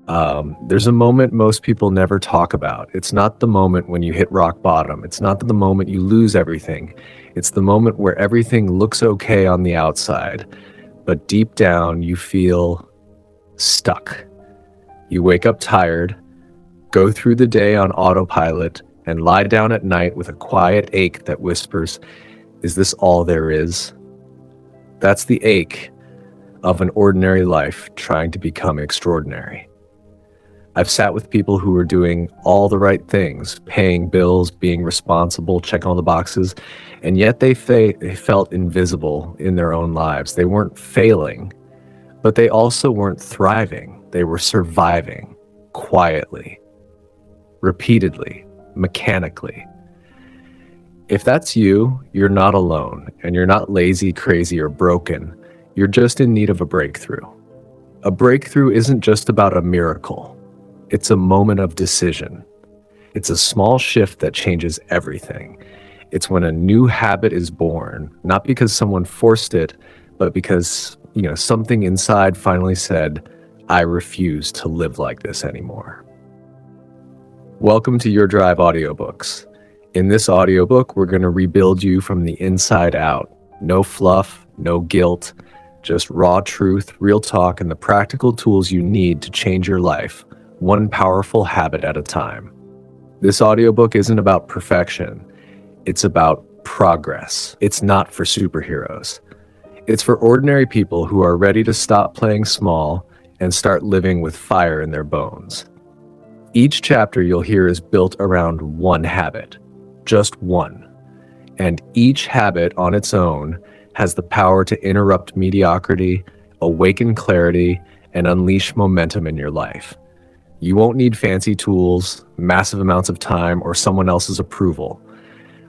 There's a moment most people never talk about. It's not the moment when you hit rock bottom. It's not the moment you lose everything. It's the moment where everything looks okay on the outside, but deep down you feel stuck. You wake up tired, go through the day on autopilot, and lie down at night with a quiet ache that whispers, "Is this all there is?" That's the ache of an ordinary life trying to become extraordinary. I've sat with people who were doing all the right things, paying bills, being responsible, checking all the boxes, and yet they felt invisible in their own lives. They weren't failing, but they also weren't thriving. They were surviving quietly, repeatedly, mechanically. If that's you, you're not alone, and you're not lazy, crazy, or broken. You're just in need of a breakthrough. A breakthrough isn't just about a miracle. It's a moment of decision. It's a small shift that changes everything. It's when a new habit is born, not because someone forced it, but because, something inside finally said, "I refuse to live like this anymore." Welcome to Your Drive Audiobooks. In this audiobook, we're going to rebuild you from the inside out. No fluff, no guilt, just raw truth, real talk, and the practical tools you need to change your life, one powerful habit at a time. This audiobook isn't about perfection. It's about progress. It's not for superheroes. It's for ordinary people who are ready to stop playing small and start living with fire in their bones. Each chapter you'll hear is built around one habit, just one. And each habit on its own has the power to interrupt mediocrity, awaken clarity, and unleash momentum in your life. You won't need fancy tools, massive amounts of time, or someone else's approval.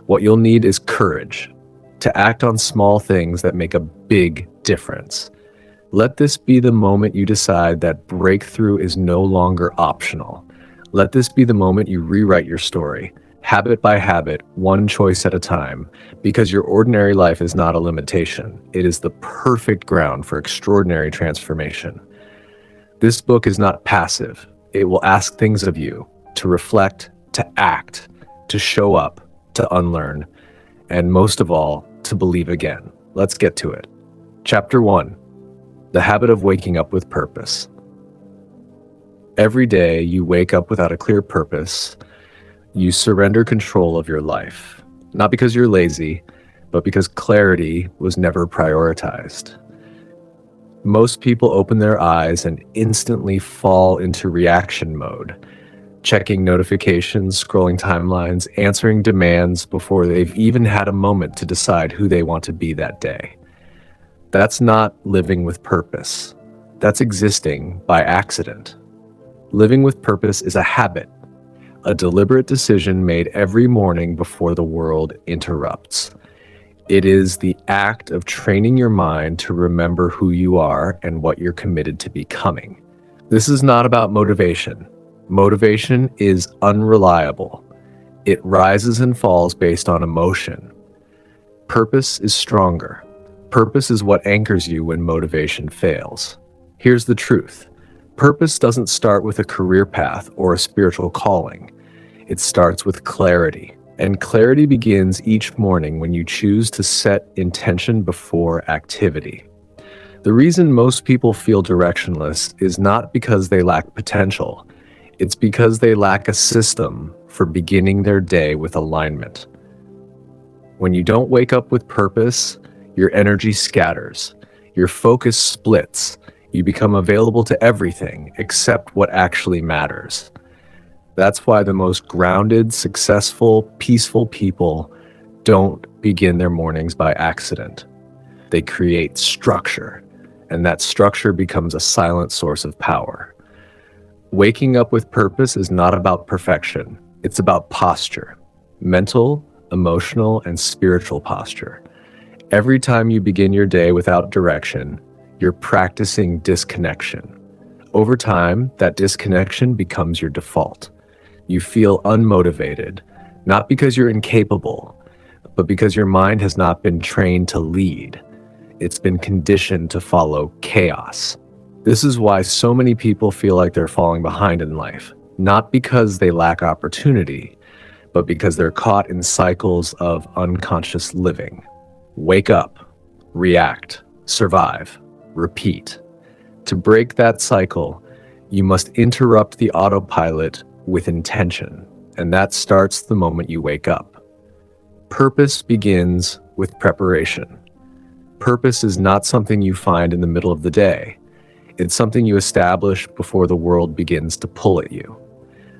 What you'll need is courage to act on small things that make a big difference. Let this be the moment you decide that breakthrough is no longer optional. Let this be the moment you rewrite your story, habit by habit, one choice at a time, because your ordinary life is not a limitation. It is the perfect ground for extraordinary transformation. This book is not passive. It will ask things of you, to reflect, to act, to show up, to unlearn, and most of all, to believe again. Let's get to it. Chapter 1, The Habit of Waking Up with Purpose. Every day you wake up without a clear purpose, you surrender control of your life, not because you're lazy, but because clarity was never prioritized. Most people open their eyes and instantly fall into reaction mode, checking notifications, scrolling timelines, answering demands before they've even had a moment to decide who they want to be that day. That's not living with purpose. That's existing by accident. Living with purpose is a habit, a deliberate decision made every morning before the world interrupts. It is the act of training your mind to remember who you are and what you're committed to becoming. This is not about motivation. Motivation is unreliable. It rises and falls based on emotion. Purpose is stronger. Purpose is what anchors you when motivation fails. Here's the truth. Purpose doesn't start with a career path or a spiritual calling. It starts with clarity. And clarity begins each morning when you choose to set intention before activity. The reason most people feel directionless is not because they lack potential. It's because they lack a system for beginning their day with alignment. When you don't wake up with purpose, your energy scatters, your focus splits, you become available to everything except what actually matters. That's why the most grounded, successful, peaceful people don't begin their mornings by accident. They create structure, and that structure becomes a silent source of power. Waking up with purpose is not about perfection. It's about posture, mental, emotional, and spiritual posture. Every time you begin your day without direction, you're practicing disconnection. Over time, that disconnection becomes your default. You feel unmotivated, not because you're incapable, but because your mind has not been trained to lead. It's been conditioned to follow chaos. This is why so many people feel like they're falling behind in life, not because they lack opportunity, but because they're caught in cycles of unconscious living. Wake up, react, survive, repeat. To break that cycle, you must interrupt the autopilot with intention, and that starts the moment you wake up. Purpose begins with preparation. Purpose is not something you find in the middle of the day. It's something you establish before the world begins to pull at you.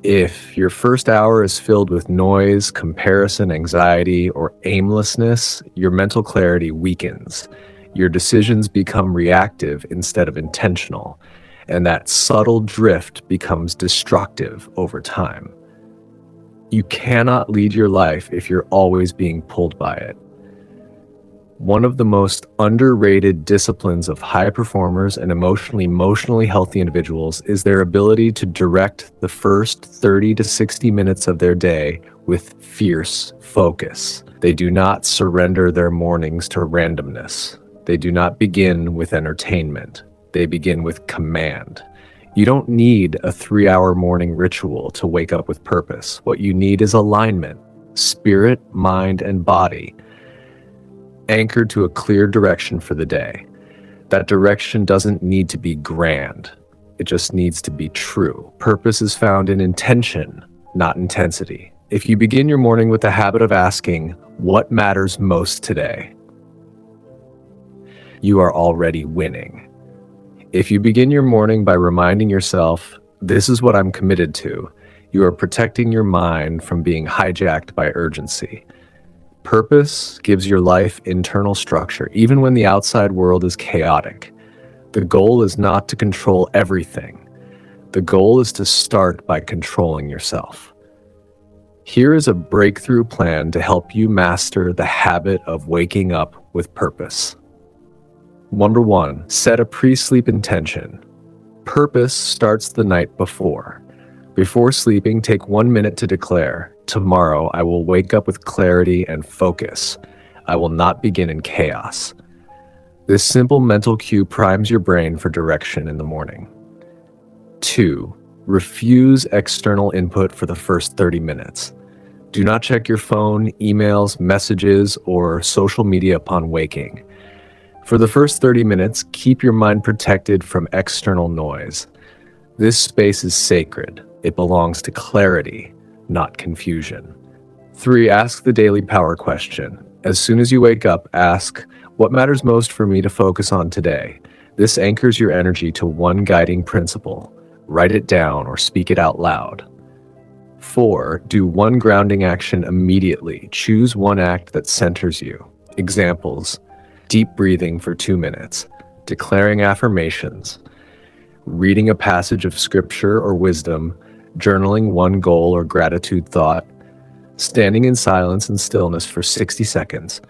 If your first hour is filled with noise, comparison, anxiety, or aimlessness, your mental clarity weakens. Your decisions become reactive instead of intentional, and that subtle drift becomes destructive over time. You cannot lead your life if you're always being pulled by it. One of the most underrated disciplines of high performers and emotionally healthy individuals is their ability to direct the first 30 to 60 minutes of their day with fierce focus. They do not surrender their mornings to randomness. They do not begin with entertainment. They begin with command. You don't need a 3-hour morning ritual to wake up with purpose. What you need is alignment, spirit, mind, and body, anchored to a clear direction for the day. That direction doesn't need to be grand. It just needs to be true. Purpose is found in intention, not intensity. If you begin your morning with the habit of asking, what matters most today? You are already winning. If you begin your morning by reminding yourself, this is what I'm committed to, you are protecting your mind from being hijacked by urgency. Purpose gives your life internal structure, even when the outside world is chaotic. The goal is not to control everything. The goal is to start by controlling yourself. Here is a breakthrough plan to help you master the habit of waking up with purpose. Number 1, set a pre-sleep intention. Purpose starts the night before. Before sleeping, take 1 minute to declare, tomorrow I will wake up with clarity and focus. I will not begin in chaos. This simple mental cue primes your brain for direction in the morning. 2, refuse external input for the first 30 minutes. Do not check your phone, emails, messages, or social media upon waking. For the first 30 minutes, keep your mind protected from external noise. This space is sacred. It belongs to clarity, not confusion. 3, ask the daily power question. As soon as you wake up, ask, what matters most for me to focus on today? This anchors your energy to one guiding principle. Write it down or speak it out loud. 4, do one grounding action immediately. Choose one act that centers you. Examples: deep breathing for 2 minutes, declaring affirmations, reading a passage of scripture or wisdom, journaling one goal or gratitude thought, standing in silence and stillness for 60 seconds.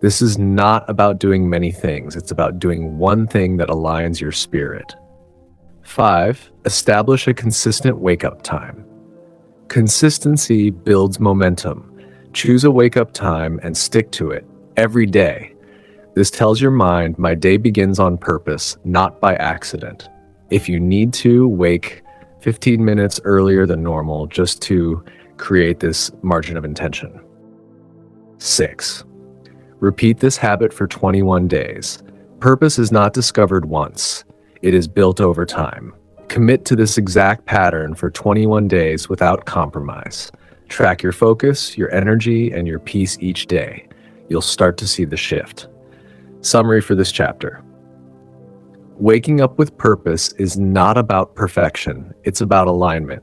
This is not about doing many things. It's about doing one thing that aligns your spirit. 5, establish a consistent wake-up time. Consistency builds momentum. Choose a wake-up time and stick to it every day. This tells your mind, my day begins on purpose, not by accident. If you need to, wake 15 minutes earlier than normal just to create this margin of intention. 6, repeat this habit for 21 days. Purpose is not discovered once. It is built over time. Commit to this exact pattern for 21 days without compromise. Track your focus, your energy, and your peace each day. You'll start to see the shift. Summary for this chapter. Waking up with purpose is not about perfection. It's about alignment.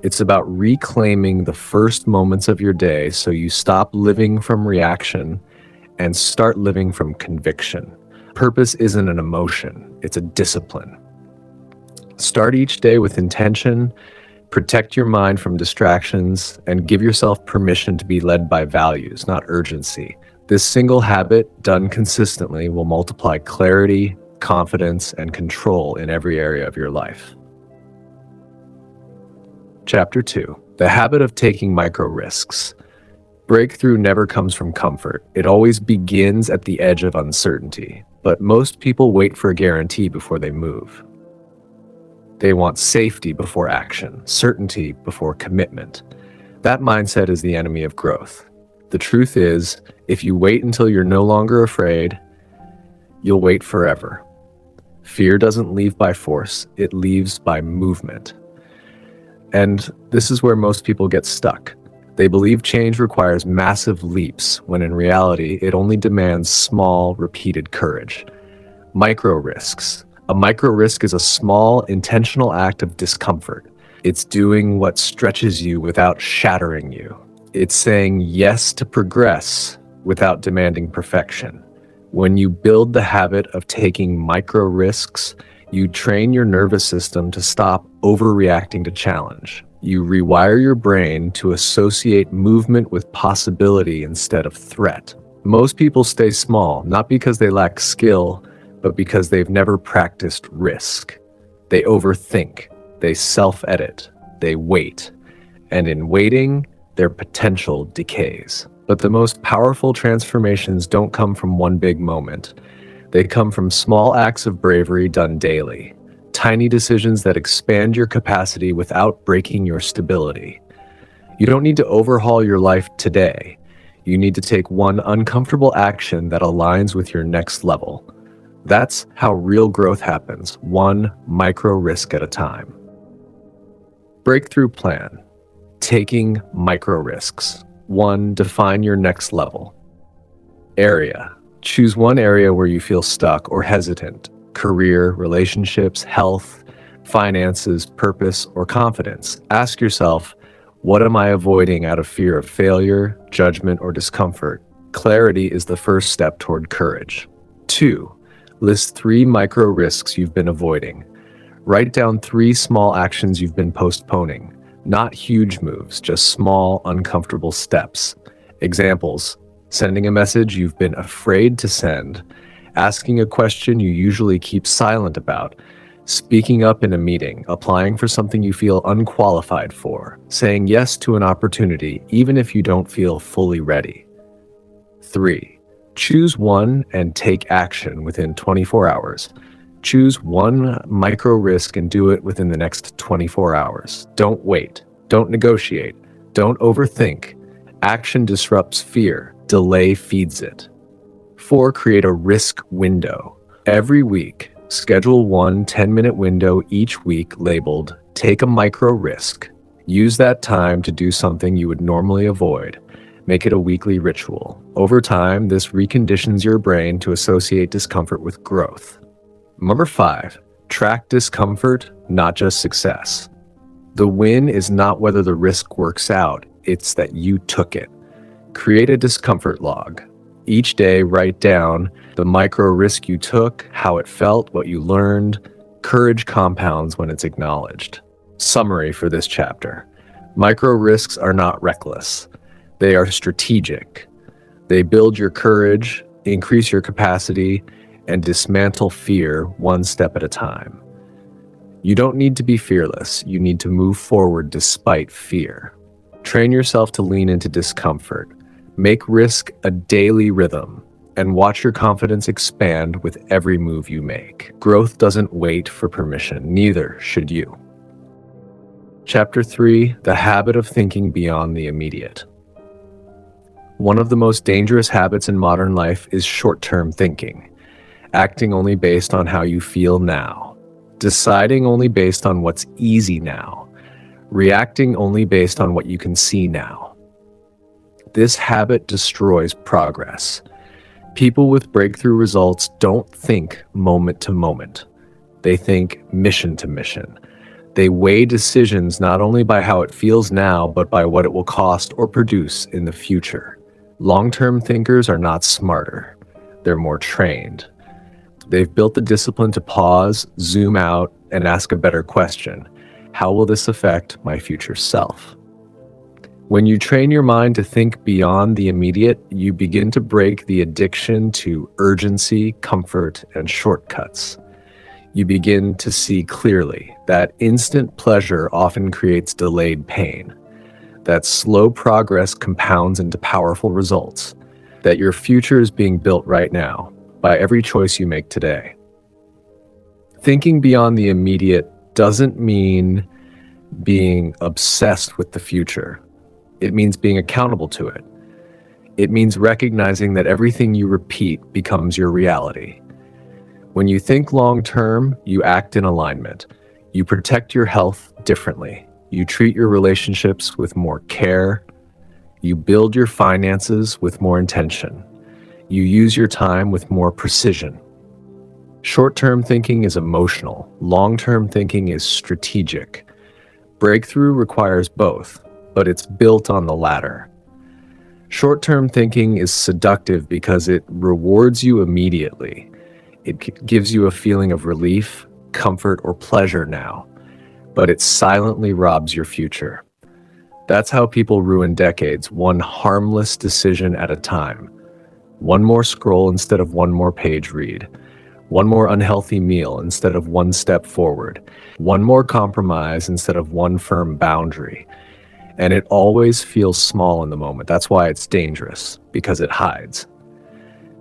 It's about reclaiming the first moments of your day so you stop living from reaction and start living from conviction. Purpose isn't an emotion, it's a discipline. Start each day with intention, protect your mind from distractions, and give yourself permission to be led by values, not urgency. This single habit, done consistently, will multiply clarity, confidence, and control in every area of your life. Chapter 2, the habit of taking micro risks. Breakthrough never comes from comfort. It always begins at the edge of uncertainty. But most people wait for a guarantee before they move. They want safety before action, certainty before commitment. That mindset is the enemy of growth. The truth is, if you wait until you're no longer afraid, you'll wait forever. Fear doesn't leave by force, it leaves by movement. And this is where most people get stuck. They believe change requires massive leaps, when in reality, it only demands small, repeated courage. Micro risks. A micro risk is a small, intentional act of discomfort. It's doing what stretches you without shattering you. It's saying yes to progress without demanding perfection. When you build the habit of taking micro risks, you train your nervous system to stop overreacting to challenge. You rewire your brain to associate movement with possibility instead of threat. Most people stay small, not because they lack skill, but because they've never practiced risk. They overthink, they self-edit, they wait. And in waiting, their potential decays. But the most powerful transformations don't come from one big moment. They come from small acts of bravery done daily. Tiny decisions that expand your capacity without breaking your stability. You don't need to overhaul your life today. You need to take one uncomfortable action that aligns with your next level. That's how real growth happens, one micro risk at a time. Breakthrough plan. Taking micro risks. 1. Define your next level. Area. Choose one area where you feel stuck or hesitant. Career, relationships, health, finances, purpose, or confidence. Ask yourself, what am I avoiding out of fear of failure, judgment, or discomfort? Clarity is the first step toward courage. 2. List 3 micro risks you've been avoiding. Write down 3 small actions you've been postponing. Not huge moves, just small, uncomfortable steps. Examples: sending a message you've been afraid to send, asking a question you usually keep silent about, speaking up in a meeting, applying for something you feel unqualified for, saying yes to an opportunity even if you don't feel fully ready. 3. Choose one and take action within 24 hours. Choose one micro risk and do it within the next 24 hours. Don't wait. Don't negotiate. Don't overthink. Action disrupts fear. Delay feeds it. 4. Create a risk window. Every week, schedule one 10-minute window each week labeled "Take a micro risk." Use that time to do something you would normally avoid. Make it a weekly ritual. Over time, this reconditions your brain to associate discomfort with growth. Number 5, track discomfort, not just success. The win is not whether the risk works out, it's that you took it. Create a discomfort log. Each day, write down the micro risk you took, how it felt, what you learned. Courage compounds when it's acknowledged. Summary for this chapter. Micro risks are not reckless. They are strategic. They build your courage, increase your capacity, and dismantle fear one step at a time. You don't need to be fearless. You need to move forward despite fear. Train yourself to lean into discomfort. Make risk a daily rhythm, and watch your confidence expand with every move you make. Growth doesn't wait for permission, neither should you. Chapter 3, The Habit of Thinking Beyond the Immediate. One of the most dangerous habits in modern life is short-term thinking. Acting only based on how you feel now, deciding only based on what's easy now, reacting only based on what you can see now. This habit destroys progress. People with breakthrough results don't think moment to moment. They think mission to mission. They weigh decisions not only by how it feels now, but by what it will cost or produce in the future. Long-term thinkers are not smarter. They're more trained. They've built the discipline to pause, zoom out, and ask a better question. How will this affect my future self? When you train your mind to think beyond the immediate, you begin to break the addiction to urgency, comfort, and shortcuts. You begin to see clearly that instant pleasure often creates delayed pain, that slow progress compounds into powerful results, that your future is being built right now by every choice you make today. Thinking beyond the immediate doesn't mean being obsessed with the future. It means being accountable to it. It means recognizing that everything you repeat becomes your reality. When you think long term, you act in alignment. You protect your health differently. You treat your relationships with more care. You build your finances with more intention. You use your time with more precision. Short-term thinking is emotional. Long-term thinking is strategic. Breakthrough requires both, but it's built on the latter. Short-term thinking is seductive because it rewards you immediately. It gives you a feeling of relief, comfort, or pleasure now, but it silently robs your future. That's how people ruin decades, one harmless decision at a time. One more scroll instead of one more page read. One more unhealthy meal instead of one step forward. One more compromise instead of one firm boundary. And it always feels small in the moment. That's why it's dangerous, because it hides.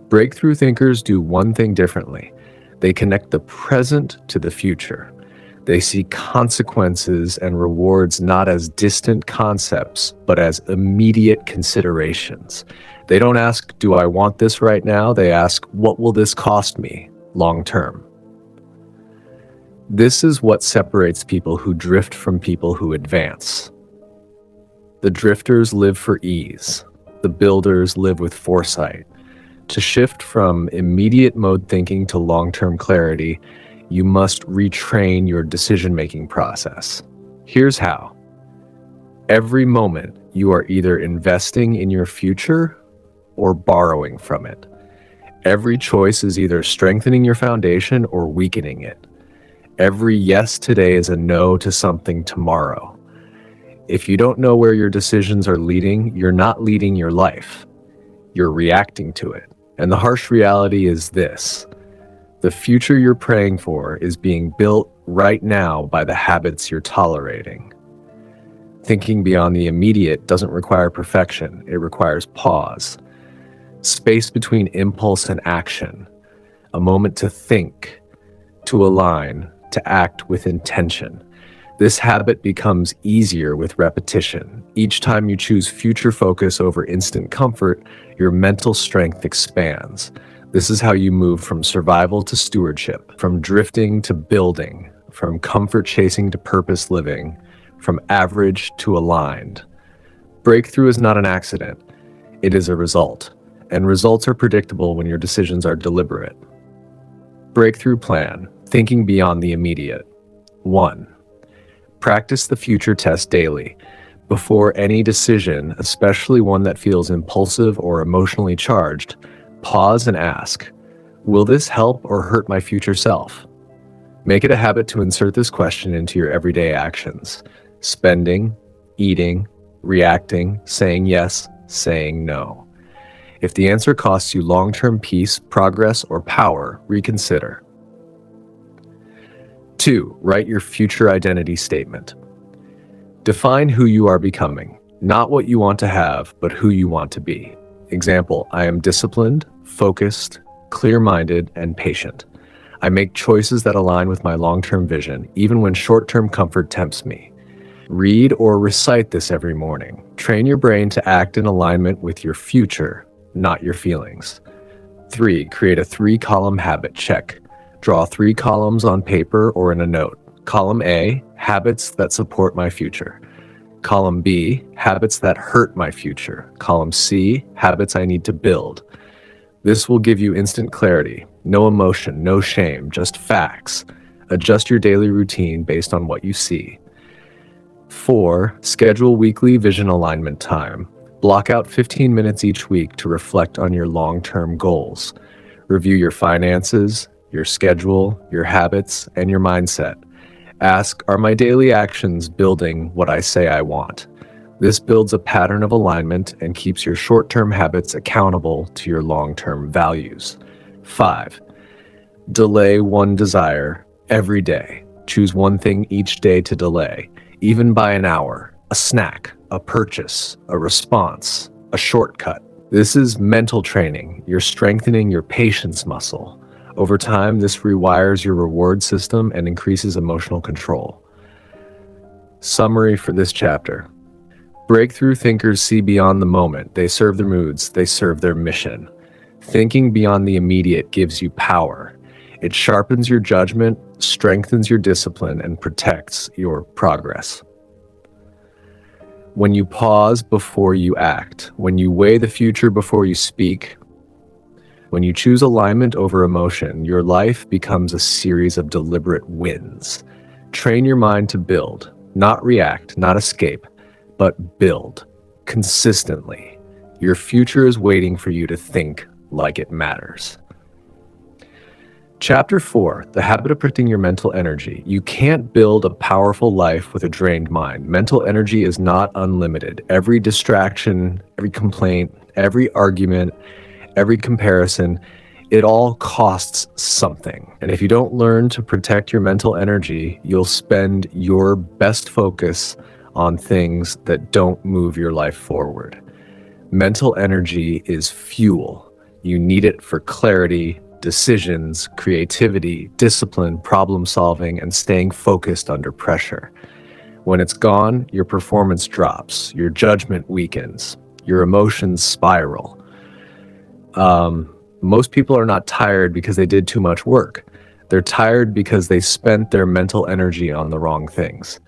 Breakthrough thinkers do one thing differently. They connect the present to the future. They see consequences and rewards not as distant concepts, but as immediate considerations. They don't ask, do I want this right now? They ask, what will this cost me long term? This is what separates people who drift from people who advance. The drifters live for ease. The builders live with foresight. To shift from immediate mode thinking to long-term clarity, you must retrain your decision-making process. Here's how. Every moment, you are either investing in your future or borrowing from it. Every choice is either strengthening your foundation or weakening it. Every yes today is a no to something tomorrow. If you don't know where your decisions are leading, you're not leading your life. You're reacting to it. And the harsh reality is this: the future you're praying for is being built right now by the habits you're tolerating. Thinking beyond the immediate doesn't require perfection. It requires pause, space between impulse and action, a moment to think, to align, to act with intention. This habit becomes easier with repetition. Each time you choose future focus over instant comfort, your mental strength expands. This is how you move from survival to stewardship, from drifting to building, from comfort chasing to purpose living, from average to aligned. Breakthrough is not an accident. It is a result, and results are predictable when your decisions are deliberate. Breakthrough plan, thinking beyond the immediate. 1. Practice the future test daily. Before any decision, especially one that feels impulsive or emotionally charged, pause and ask, will this help or hurt my future self? Make it a habit to insert this question into your everyday actions. Spending, eating, reacting, saying yes, saying no. If the answer costs you long-term peace, progress, or power, reconsider. 2. Write your future identity statement. Define who you are becoming, not what you want to have, but who you want to be. Example, I am disciplined, focused, clear-minded, and patient. I make choices that align with my long-term vision, even when short-term comfort tempts me. Read or recite this every morning. Train your brain to act in alignment with your future, not your feelings. 3. Create a 3-column habit check. Draw 3 columns on paper or in a note. Column A, habits that support my future. Column B, habits that hurt my future. Column C, habits I need to build. This will give you instant clarity. No emotion, no shame, just facts. Adjust your daily routine based on what you see. 4. Schedule weekly vision alignment time. Block out 15 minutes each week to reflect on your long-term goals. Review your finances, your schedule, your habits, and your mindset. Ask, are my daily actions building what I say I want? This builds a pattern of alignment and keeps your short-term habits accountable to your long-term values. 5. Delay one desire every day. Choose one thing each day to delay, even by an hour. A snack, a purchase, a response, a shortcut. This is mental training. You're strengthening your patience muscle. Over time, this rewires your reward system and increases emotional control. Summary for this chapter. Breakthrough thinkers see beyond the moment. They serve their moods. They serve their mission. Thinking beyond the immediate gives you power. It sharpens your judgment, strengthens your discipline, and protects your progress. When you pause before you act, when you weigh the future before you speak, when you choose alignment over emotion, your life becomes a series of deliberate wins. Train your mind to build, not react, not escape, but build consistently. Your future is waiting for you to think like it matters. Chapter 4, the habit of protecting your mental energy. You can't build a powerful life with a drained mind. Mental energy is not unlimited. Every distraction, every complaint, every argument, every comparison, it all costs something. And if you don't learn to protect your mental energy, you'll spend your best focus on things that don't move your life forward. Mental energy is fuel. You need it for clarity, decisions, creativity, discipline, problem solving, and staying focused under pressure. When it's gone, your performance drops, your judgment weakens, your emotions spiral. Most people are not tired because they did too much work. They're tired because they spent their mental energy on the wrong things.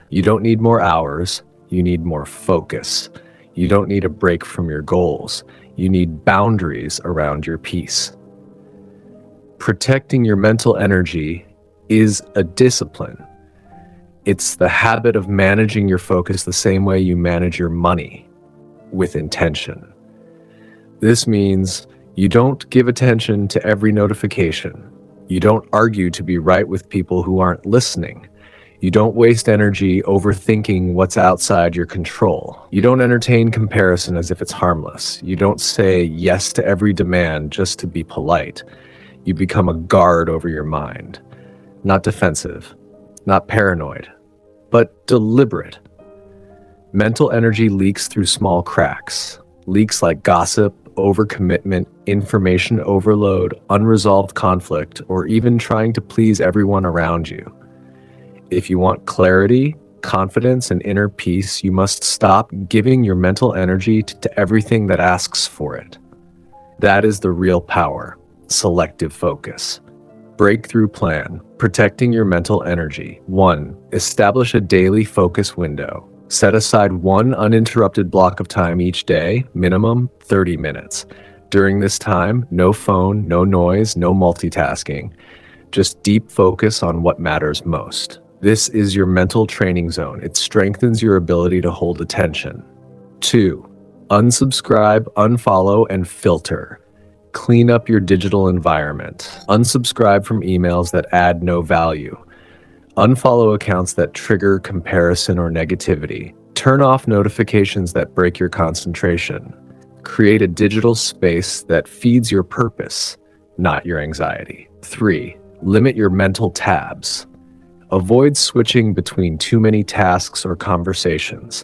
You don't need more hours, you need more focus. You don't need a break from your goals. You need boundaries around your peace. Protecting your mental energy is a discipline. It's the habit of managing your focus the same way you manage your money, with intention. This means you don't give attention to every notification. You don't argue to be right with people who aren't listening. You don't waste energy overthinking what's outside your control. You don't entertain comparison as if it's harmless. You don't say yes to every demand just to be polite. You become a guard over your mind. Not defensive, not paranoid, but deliberate. Mental energy leaks through small cracks. Leaks like gossip, overcommitment, information overload, unresolved conflict, or even trying to please everyone around you. If you want clarity, confidence, and inner peace, you must stop giving your mental energy to everything that asks for it. That is the real power, selective focus. Breakthrough plan, protecting your mental energy. 1. Establish a daily focus window. Set aside one uninterrupted block of time each day, minimum 30 minutes. During this time, no phone, no noise, no multitasking. Just deep focus on what matters most. This is your mental training zone. It strengthens your ability to hold attention. 2. Unsubscribe, unfollow, and filter. Clean up your digital environment. Unsubscribe from emails that add no value. Unfollow accounts that trigger comparison or negativity. Turn off notifications that break your concentration. Create a digital space that feeds your purpose, not your anxiety. 3. Limit your mental tabs. Avoid switching between too many tasks or conversations.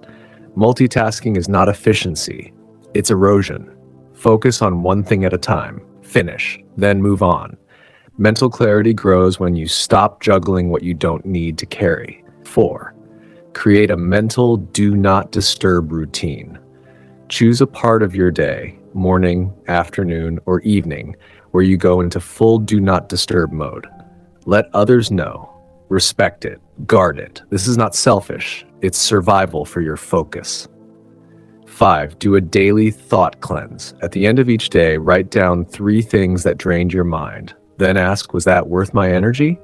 Multitasking is not efficiency, it's erosion. Focus on one thing at a time. Finish, then move on. Mental clarity grows when you stop juggling what you don't need to carry. 4. Create a mental do not disturb routine. Choose a part of your day, morning, afternoon, or evening, where you go into full do not disturb mode. Let others know. Respect it. Guard it. This is not selfish. It's survival for your focus. 5. Do a daily thought cleanse. At the end of each day, write down 3 things that drained your mind. Then ask, was that worth my energy?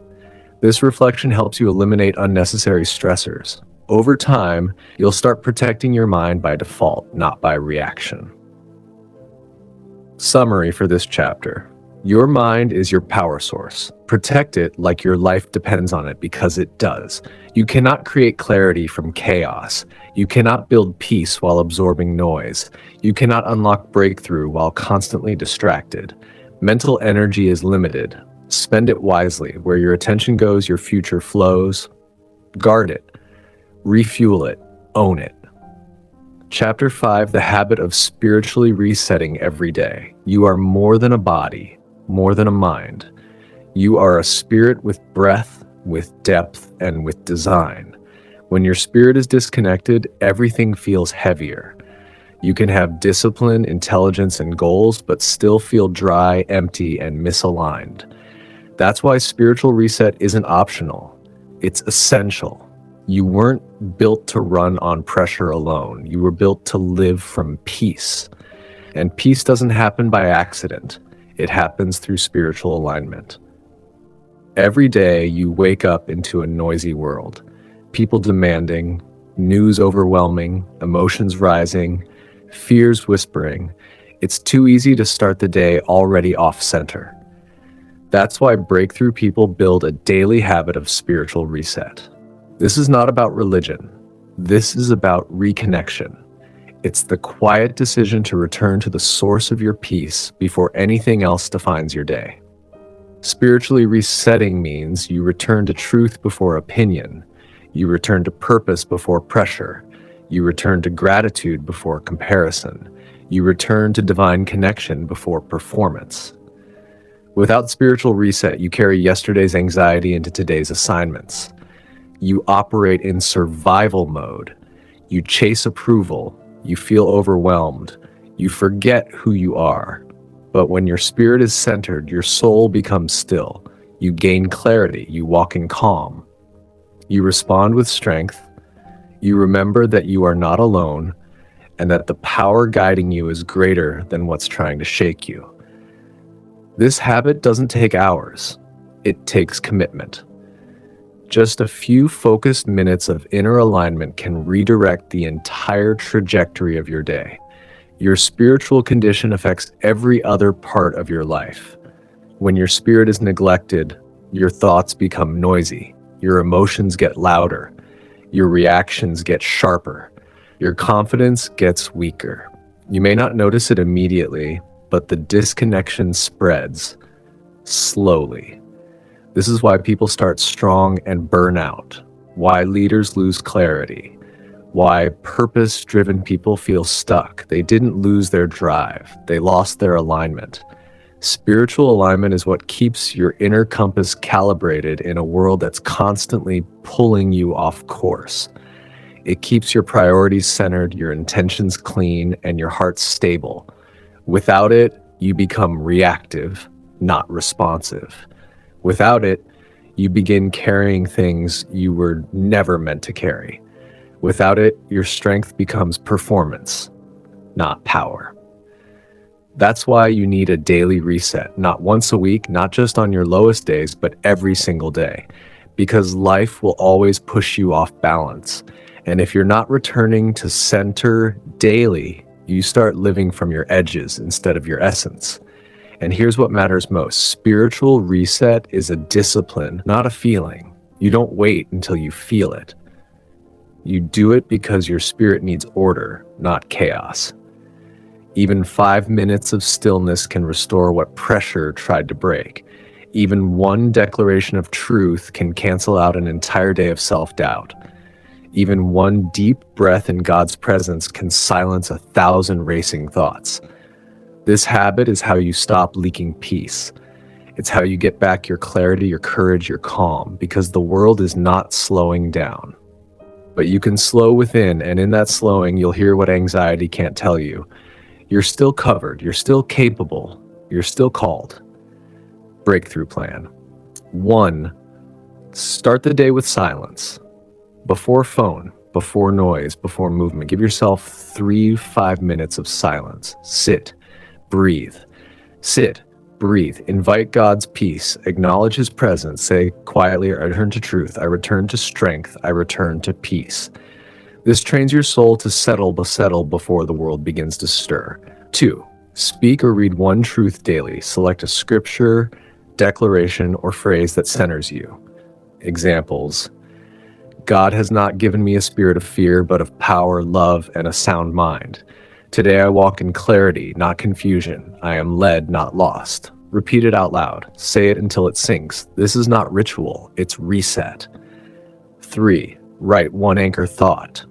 This reflection helps you eliminate unnecessary stressors. Over time, you'll start protecting your mind by default, not by reaction. Summary for this chapter. Your mind is your power source. Protect it like your life depends on it, because it does. You cannot create clarity from chaos. You cannot build peace while absorbing noise. You cannot unlock breakthrough while constantly distracted. Mental energy is limited. Spend it wisely. Where your attention goes, your future flows. Guard it. Refuel it. Own it. Chapter 5, the habit of spiritually resetting every day. You are more than a body, more than a mind, You are a spirit with breath, with depth, and with design. When your spirit is disconnected, everything feels heavier. You can have discipline, intelligence, and goals, but still feel dry, empty, and misaligned. That's why spiritual reset isn't optional. It's essential. You weren't built to run on pressure alone. You were built to live from peace. And peace doesn't happen by accident. It happens through spiritual alignment. Every day you wake up into a noisy world. People demanding, news overwhelming, emotions rising, fears whispering. It's too easy to start the day already off center. That's why breakthrough people build a daily habit of spiritual reset. This is not about religion. This is about reconnection. It's the quiet decision to return to the source of your peace before anything else defines your day. Spiritually resetting means you return to truth before opinion. You return to purpose before pressure. You return to gratitude before comparison. You return to divine connection before performance. Without spiritual reset, you carry yesterday's anxiety into today's assignments. You operate in survival mode. You chase approval. You feel overwhelmed. You forget who you are. But when your spirit is centered, your soul becomes still. You gain clarity. You walk in calm. You respond with strength. You remember that you are not alone and that the power guiding you is greater than what's trying to shake you. This habit doesn't take hours. It takes commitment. Just a few focused minutes of inner alignment can redirect the entire trajectory of your day. Your spiritual condition affects every other part of your life. When your spirit is neglected, your thoughts become noisy, your emotions get louder, your reactions get sharper, your confidence gets weaker. You may not notice it immediately, but the disconnection spreads slowly. This is why people start strong and burn out, why leaders lose clarity, why purpose-driven people feel stuck. They didn't lose their drive, they lost their alignment. Spiritual alignment is what keeps your inner compass calibrated in a world that's constantly pulling you off course. It keeps your priorities centered, your intentions clean, and your heart stable. Without it, you become reactive, not responsive. Without it, you begin carrying things you were never meant to carry. Without it, your strength becomes performance, not power. That's why you need a daily reset, not once a week, not just on your lowest days, but every single day. Because life will always push you off balance. And if you're not returning to center daily, you start living from your edges instead of your essence. And here's what matters most. Spiritual reset is a discipline, not a feeling. You don't wait until you feel it. You do it because your spirit needs order, not chaos. Even 5 minutes of stillness can restore what pressure tried to break. Even one declaration of truth can cancel out an entire day of self-doubt. Even one deep breath in God's presence can silence 1,000 racing thoughts. This habit is how you stop leaking peace. It's how you get back your clarity, your courage, your calm, because the world is not slowing down. But you can slow within, and in that slowing, you'll hear what anxiety can't tell you. You're still covered, you're still capable, you're still called. Breakthrough plan. 1. Start the day with silence. Before phone, before noise, before movement. Give yourself 3-5 minutes of silence. Sit. Breathe. Sit, breathe, invite God's peace, acknowledge His presence, say quietly, I return to truth, I return to strength, I return to peace. This trains your soul to settle before the world begins to stir. 2, speak or read one truth daily. Select a scripture, declaration, or phrase that centers you. Examples: God has not given me a spirit of fear, but of power, love, and a sound mind. Today I walk in clarity, not confusion. I am led, not lost. Repeat it out loud. Say it until it sinks. This is not ritual, it's reset. 3, write one anchor thought.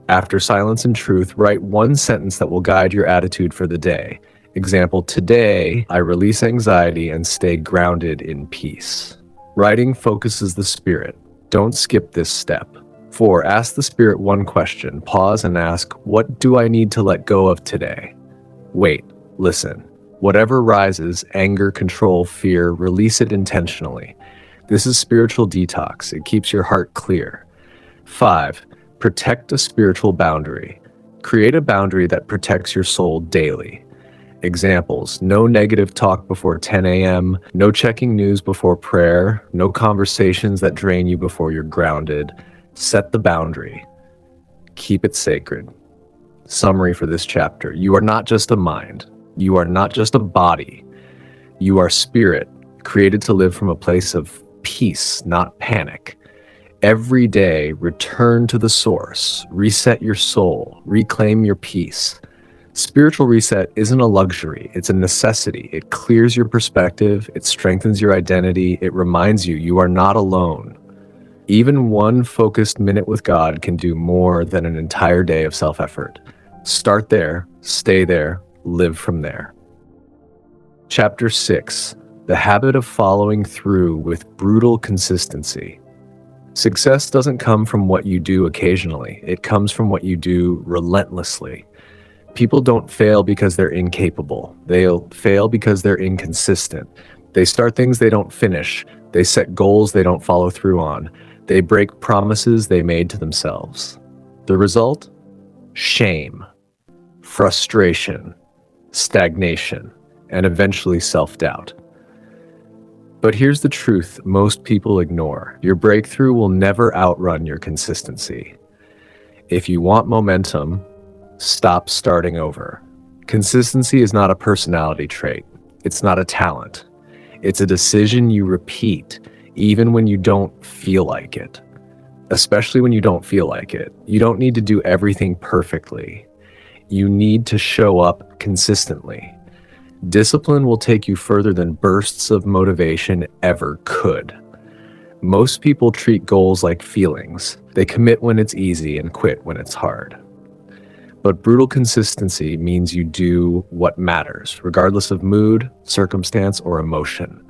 After silence and truth, write one sentence that will guide your attitude for the day. Example, today I release anxiety and stay grounded in peace. Writing focuses the spirit. Don't skip this step. 4. Ask the spirit one question. Pause and ask, what do I need to let go of today? Wait, listen. Whatever rises, anger, control, fear, release it intentionally. This is spiritual detox. It keeps your heart clear. 5. Protect a spiritual boundary. Create a boundary that protects your soul daily. Examples, no negative talk before 10 a.m., no checking news before prayer, no conversations that drain you before you're grounded. Set the boundary. Keep it sacred. Summary for this chapter. You are not just a mind. You are not just a body. You are spirit, created to live from a place of peace, not panic. Every day, return to the source, reset your soul, reclaim your peace. Spiritual reset isn't a luxury, it's a necessity. It clears your perspective, it strengthens your identity, it reminds you you are not alone. Even one focused minute with God can do more than an entire day of self-effort. Start there, stay there, live from there. Chapter 6. The habit of following through with brutal consistency. Success doesn't come from what you do occasionally, it comes from what you do relentlessly. People don't fail because they're incapable. They'll fail because they're inconsistent. They start things they don't finish. They set goals they don't follow through on. They break promises they made to themselves. The result? Shame, frustration, stagnation, and eventually self-doubt. But here's the truth most people ignore. Your breakthrough will never outrun your consistency. If you want momentum, stop starting over. Consistency is not a personality trait. It's not a talent. It's a decision you repeat, even when you don't feel like it. Especially when you don't feel like it. You don't need to do everything perfectly. You need to show up consistently. Discipline will take you further than bursts of motivation ever could. Most people treat goals like feelings. They commit when it's easy and quit when it's hard. But brutal consistency means you do what matters, regardless of mood, circumstance, or emotion.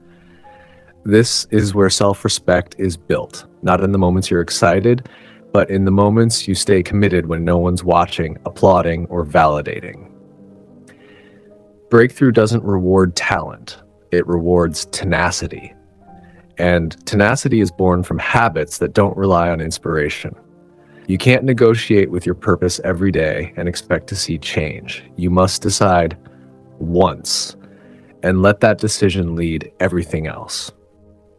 This is where self-respect is built, not in the moments you're excited, but in the moments you stay committed when no one's watching, applauding, or validating. Breakthrough doesn't reward talent, it rewards tenacity. And tenacity is born from habits that don't rely on inspiration. You can't negotiate with your purpose every day and expect to see change. You must decide once and let that decision lead everything else.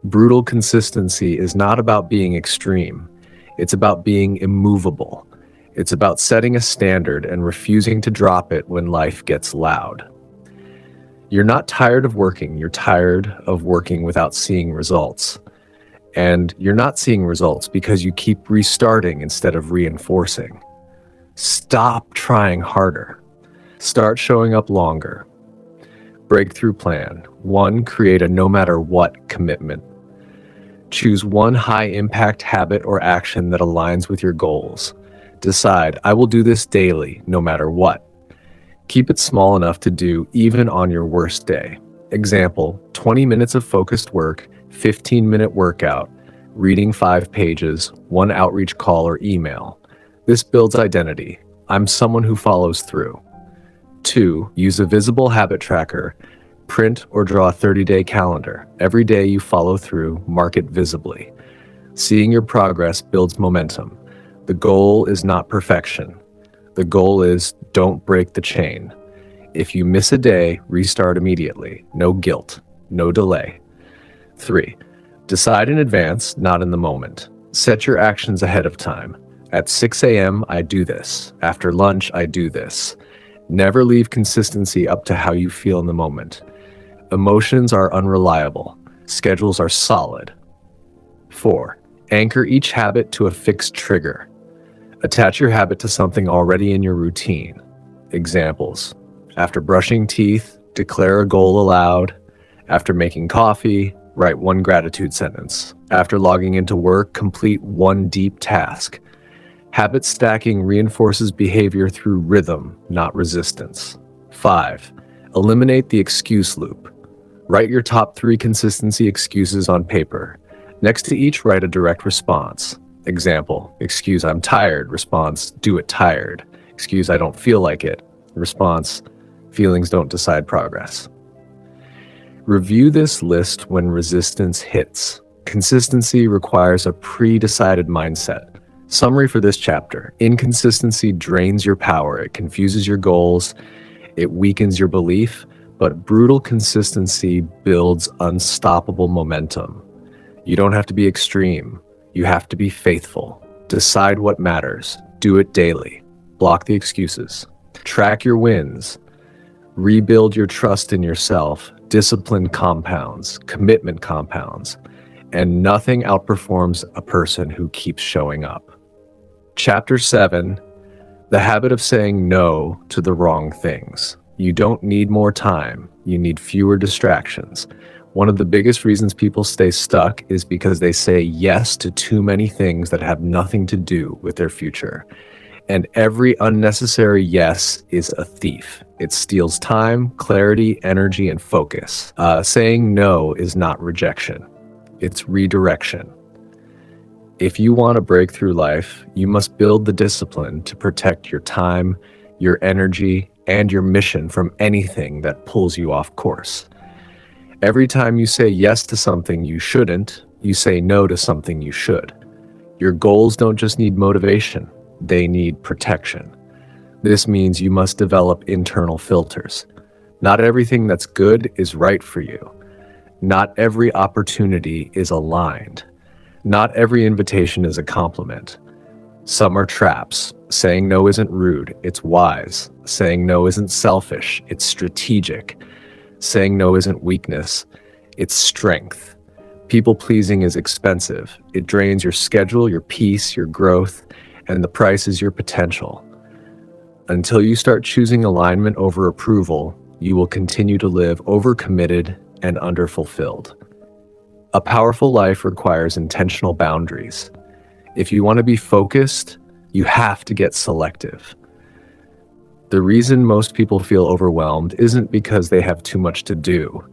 Brutal consistency is not about being extreme. It's about being immovable. It's about setting a standard and refusing to drop it when life gets loud. You're not tired of working, you're tired of working without seeing results. And you're not seeing results because you keep restarting instead of reinforcing. Stop trying harder. Start showing up longer. Breakthrough plan. 1. Create a no matter what commitment. Choose one high-impact habit or action that aligns with your goals. Decide, I will do this daily, no matter what. Keep it small enough to do even on your worst day. Example, 20 minutes of focused work, 15-minute workout, reading 5 pages, 1 outreach call or email. This builds identity. I'm someone who follows through. 2. Use a visible habit tracker. Print or draw a 30-day calendar. Every day you follow through, mark it visibly. Seeing your progress builds momentum. The goal is not perfection. The goal is don't break the chain. If you miss a day, restart immediately. No guilt, no delay. 3. Decide in advance, not in the moment. Set your actions ahead of time. At 6 a.m., I do this. After lunch, I do this. Never leave consistency up to how you feel in the moment. Emotions are unreliable. Schedules are solid. 4. Anchor each habit to a fixed trigger. Attach your habit to something already in your routine. Examples. After brushing teeth, declare a goal aloud. After making coffee, write 1 gratitude sentence. After logging into work, complete 1 deep task. Habit stacking reinforces behavior through rhythm, not resistance. 5. Eliminate the excuse loop. Write your top 3 consistency excuses on paper. Next to each, write a direct response. Example, excuse I'm tired. Response, do it tired. Excuse I don't feel like it. Response, feelings don't decide progress. Review this list when resistance hits. Consistency requires a pre-decided mindset. Summary for this chapter. Inconsistency drains your power. It confuses your goals. It weakens your belief. But brutal consistency builds unstoppable momentum. You don't have to be extreme. You have to be faithful. Decide what matters. Do it daily. Block the excuses. Track your wins. Rebuild your trust in yourself. Discipline compounds. Commitment compounds. And nothing outperforms a person who keeps showing up. Chapter 7, the habit of saying no to the wrong things. You don't need more time. You need fewer distractions. One of the biggest reasons people stay stuck is because they say yes to too many things that have nothing to do with their future. And every unnecessary yes is a thief. It steals time, clarity, energy, and focus. Saying no is not rejection. It's redirection. If you want a breakthrough life, you must build the discipline to protect your time, your energy, and your mission from anything that pulls you off course. Every time you say yes to something you shouldn't, you say no to something you should. Your goals don't just need motivation, they need protection. This means you must develop internal filters. Not everything that's good is right for you. Not every opportunity is aligned. Not every invitation is a compliment. Some are traps. Saying no isn't rude, it's wise. Saying no isn't selfish, it's strategic. Saying no isn't weakness, it's strength. People-pleasing is expensive. It drains your schedule, your peace, your growth, and the price is your potential. Until you start choosing alignment over approval, you will continue to live overcommitted and underfulfilled. A powerful life requires intentional boundaries. If you want to be focused, you have to get selective. The reason most people feel overwhelmed isn't because they have too much to do.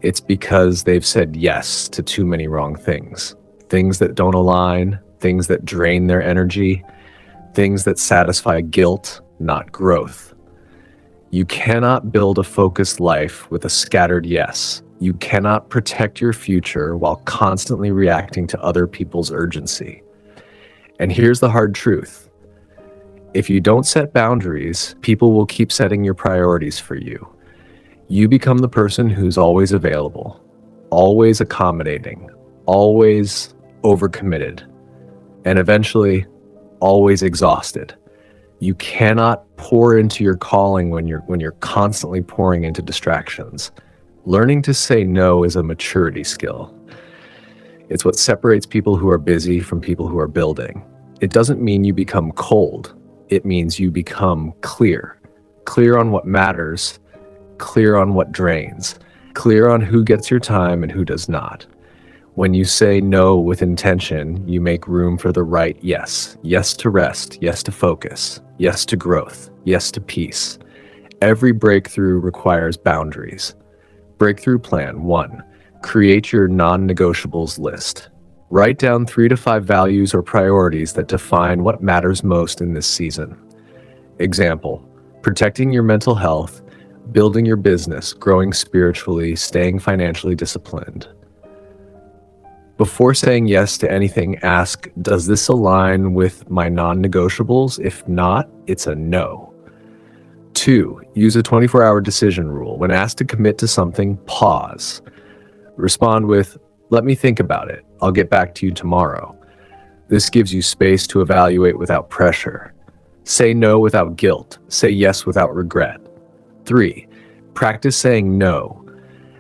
It's because they've said yes to too many wrong things. Things that don't align, things that drain their energy, things that satisfy guilt, not growth. You cannot build a focused life with a scattered yes. You cannot protect your future while constantly reacting to other people's urgency. And here's the hard truth. If you don't set boundaries, people will keep setting your priorities for you. You become the person who's always available, always accommodating, always overcommitted, and eventually always exhausted. You cannot pour into your calling when you're constantly pouring into distractions. Learning to say no is a maturity skill. It's what separates people who are busy from people who are building. It doesn't mean you become cold. It means you become clear. Clear on what matters, clear on what drains, clear on who gets your time and who does not. When you say no with intention, you make room for the right yes. Yes to rest, yes to focus, yes to growth, yes to peace. Every breakthrough requires boundaries. Breakthrough plan 1. Create your non-negotiables list. Write down 3 to 5 values or priorities that define what matters most in this season. Example, protecting your mental health, building your business, growing spiritually, staying financially disciplined. Before saying yes to anything, ask, does this align with my non-negotiables? If not, it's a no. 2. Use a 24-hour decision rule. When asked to commit to something, pause. Respond with, let me think about it. I'll get back to you tomorrow. This gives you space to evaluate without pressure. Say no without guilt. Say yes without regret. 3. Practice saying no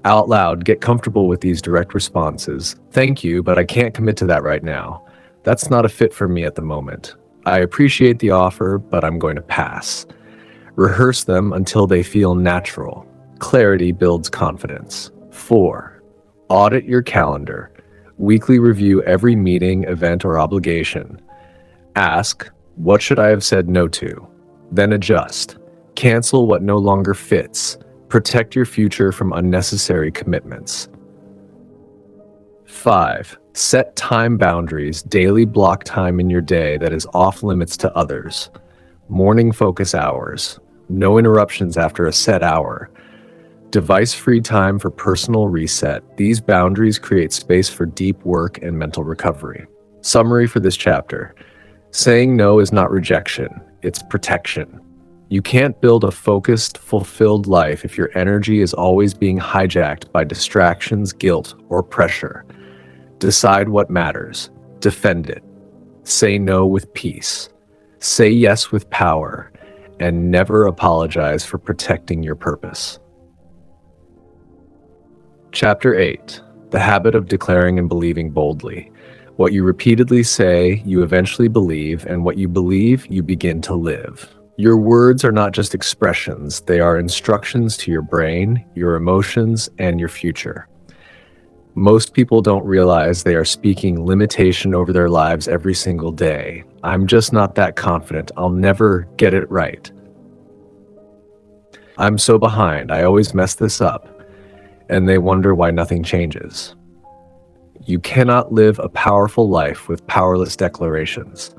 out loud. Get comfortable with these direct responses. Thank you, but I can't commit to that right now. That's not a fit for me at the moment. I appreciate the offer, but I'm going to pass. Rehearse them until they feel natural. Clarity builds confidence. 4. Audit your calendar. Weekly review every meeting, event, or obligation. Ask, what should I have said no to? Then adjust. Cancel what no longer fits. Protect your future from unnecessary commitments. 5. Set time boundaries. Daily block time in your day that is off limits to others. Morning focus hours. No interruptions after a set hour. Device-free time for personal reset. These boundaries create space for deep work and mental recovery. Summary for this chapter. Saying no is not rejection, it's protection. You can't build a focused, fulfilled life if your energy is always being hijacked by distractions, guilt, or pressure. Decide what matters. Defend it. Say no with peace. Say yes with power. And never apologize for protecting your purpose. Chapter 8. The habit of declaring and believing boldly. What you repeatedly say, you eventually believe, and what you believe, you begin to live. Your words are not just expressions, they are instructions to your brain, your emotions, and your future. Most people don't realize they are speaking limitation over their lives every single day. I'm just not that confident. I'll never get it right. I'm so behind. I always mess this up. And they wonder why nothing changes. You cannot live a powerful life with powerless declarations.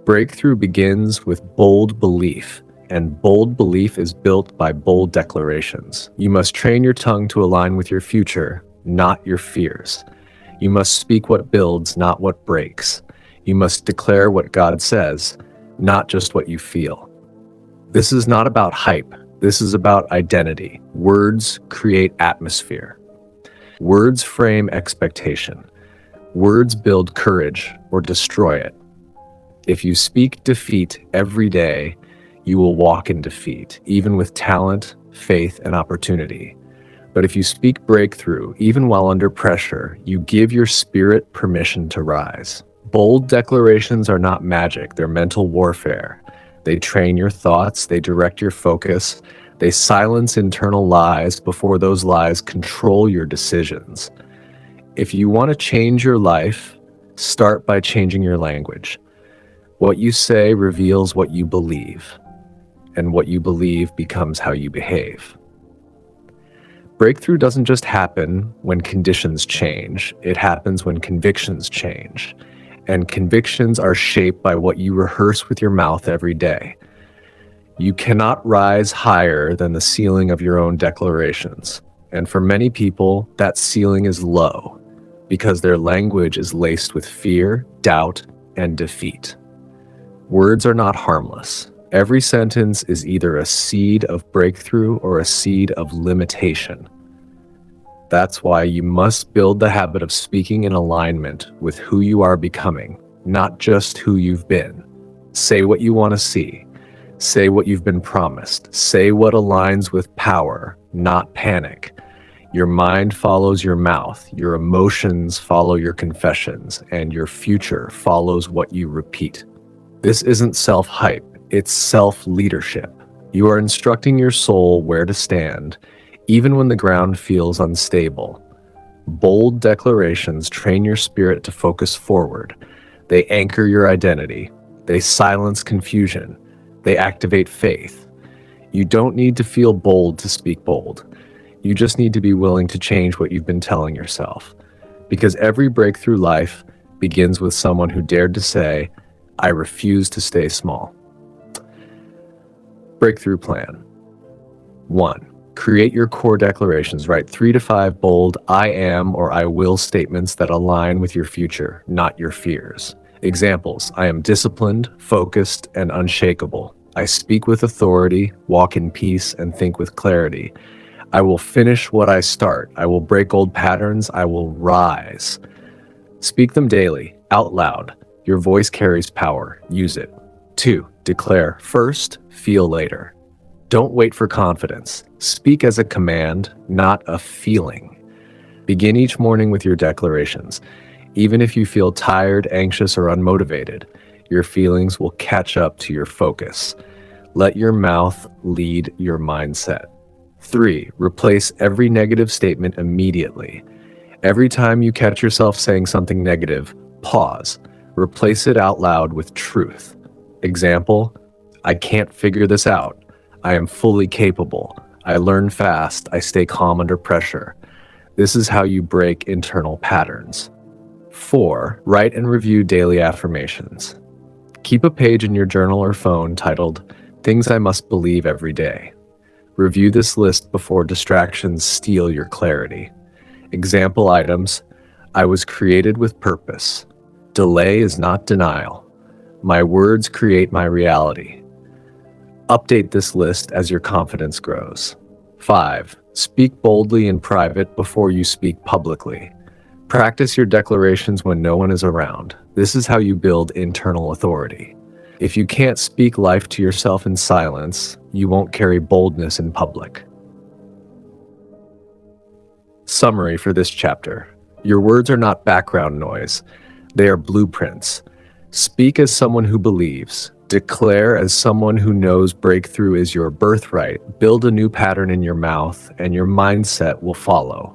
Breakthrough begins with bold belief, and bold belief is built by bold declarations. You must train your tongue to align with your future, not your fears. You must speak what builds, not what breaks. You must declare what God says, not just what you feel. This is not about hype. This is about identity. Words create atmosphere. Words frame expectation. Words build courage or destroy it. If you speak defeat every day, you will walk in defeat, even with talent, faith, and opportunity. But if you speak breakthrough, even while under pressure, you give your spirit permission to rise. Bold declarations are not magic, they're mental warfare. They train your thoughts, they direct your focus, they silence internal lies before those lies control your decisions. If you want to change your life, start by changing your language. What you say reveals what you believe, and what you believe becomes how you behave. Breakthrough doesn't just happen when conditions change, it happens when convictions change. And convictions are shaped by what you rehearse with your mouth every day. You cannot rise higher than the ceiling of your own declarations. And for many people, that ceiling is low because their language is laced with fear, doubt, and defeat. Words are not harmless. Every sentence is either a seed of breakthrough or a seed of limitation. That's why you must build the habit of speaking in alignment with who you are becoming, not just who you've been. Say what you want to see. Say what you've been promised. Say what aligns with power, not panic. Your mind follows your mouth, your emotions follow your confessions, and your future follows what you repeat. This isn't self-hype, it's self-leadership. You are instructing your soul where to stand, even when the ground feels unstable. Bold declarations train your spirit to focus forward. They anchor your identity. They silence confusion. They activate faith. You don't need to feel bold to speak bold. You just need to be willing to change what you've been telling yourself. Because every breakthrough life begins with someone who dared to say, I refuse to stay small. Breakthrough plan. 1. Create your core declarations. Write 3 to 5 bold I am or I will statements that align with your future, not your fears. Examples: I am disciplined, focused, and unshakable. I speak with authority, walk in peace, and think with clarity. I will finish what I start. I will break old patterns. I will rise. Speak them daily, out loud. Your voice carries power. Use it. 2. Declare first, feel later. Don't wait for confidence. Speak as a command, not a feeling. Begin each morning with your declarations. Even if you feel tired, anxious, or unmotivated, your feelings will catch up to your focus. Let your mouth lead your mindset. 3. Replace every negative statement immediately. Every time you catch yourself saying something negative, pause. Replace it out loud with truth. Example: I can't figure this out. I am fully capable. I learn fast. I stay calm under pressure. This is how you break internal patterns. 4. Write and review daily affirmations. Keep a page in your journal or phone titled, Things I Must Believe Every Day. Review this list before distractions steal your clarity. Example items: I was created with purpose. Delay is not denial. My words create my reality. Update this list as your confidence grows. 5. Speak boldly in private before you speak publicly. Practice your declarations when no one is around. This is how you build internal authority. If you can't speak life to yourself in silence, you won't carry boldness in public. Summary for this chapter. Your words are not background noise. They are blueprints. Speak as someone who believes. Declare as someone who knows breakthrough is your birthright. Build a new pattern in your mouth, and your mindset will follow.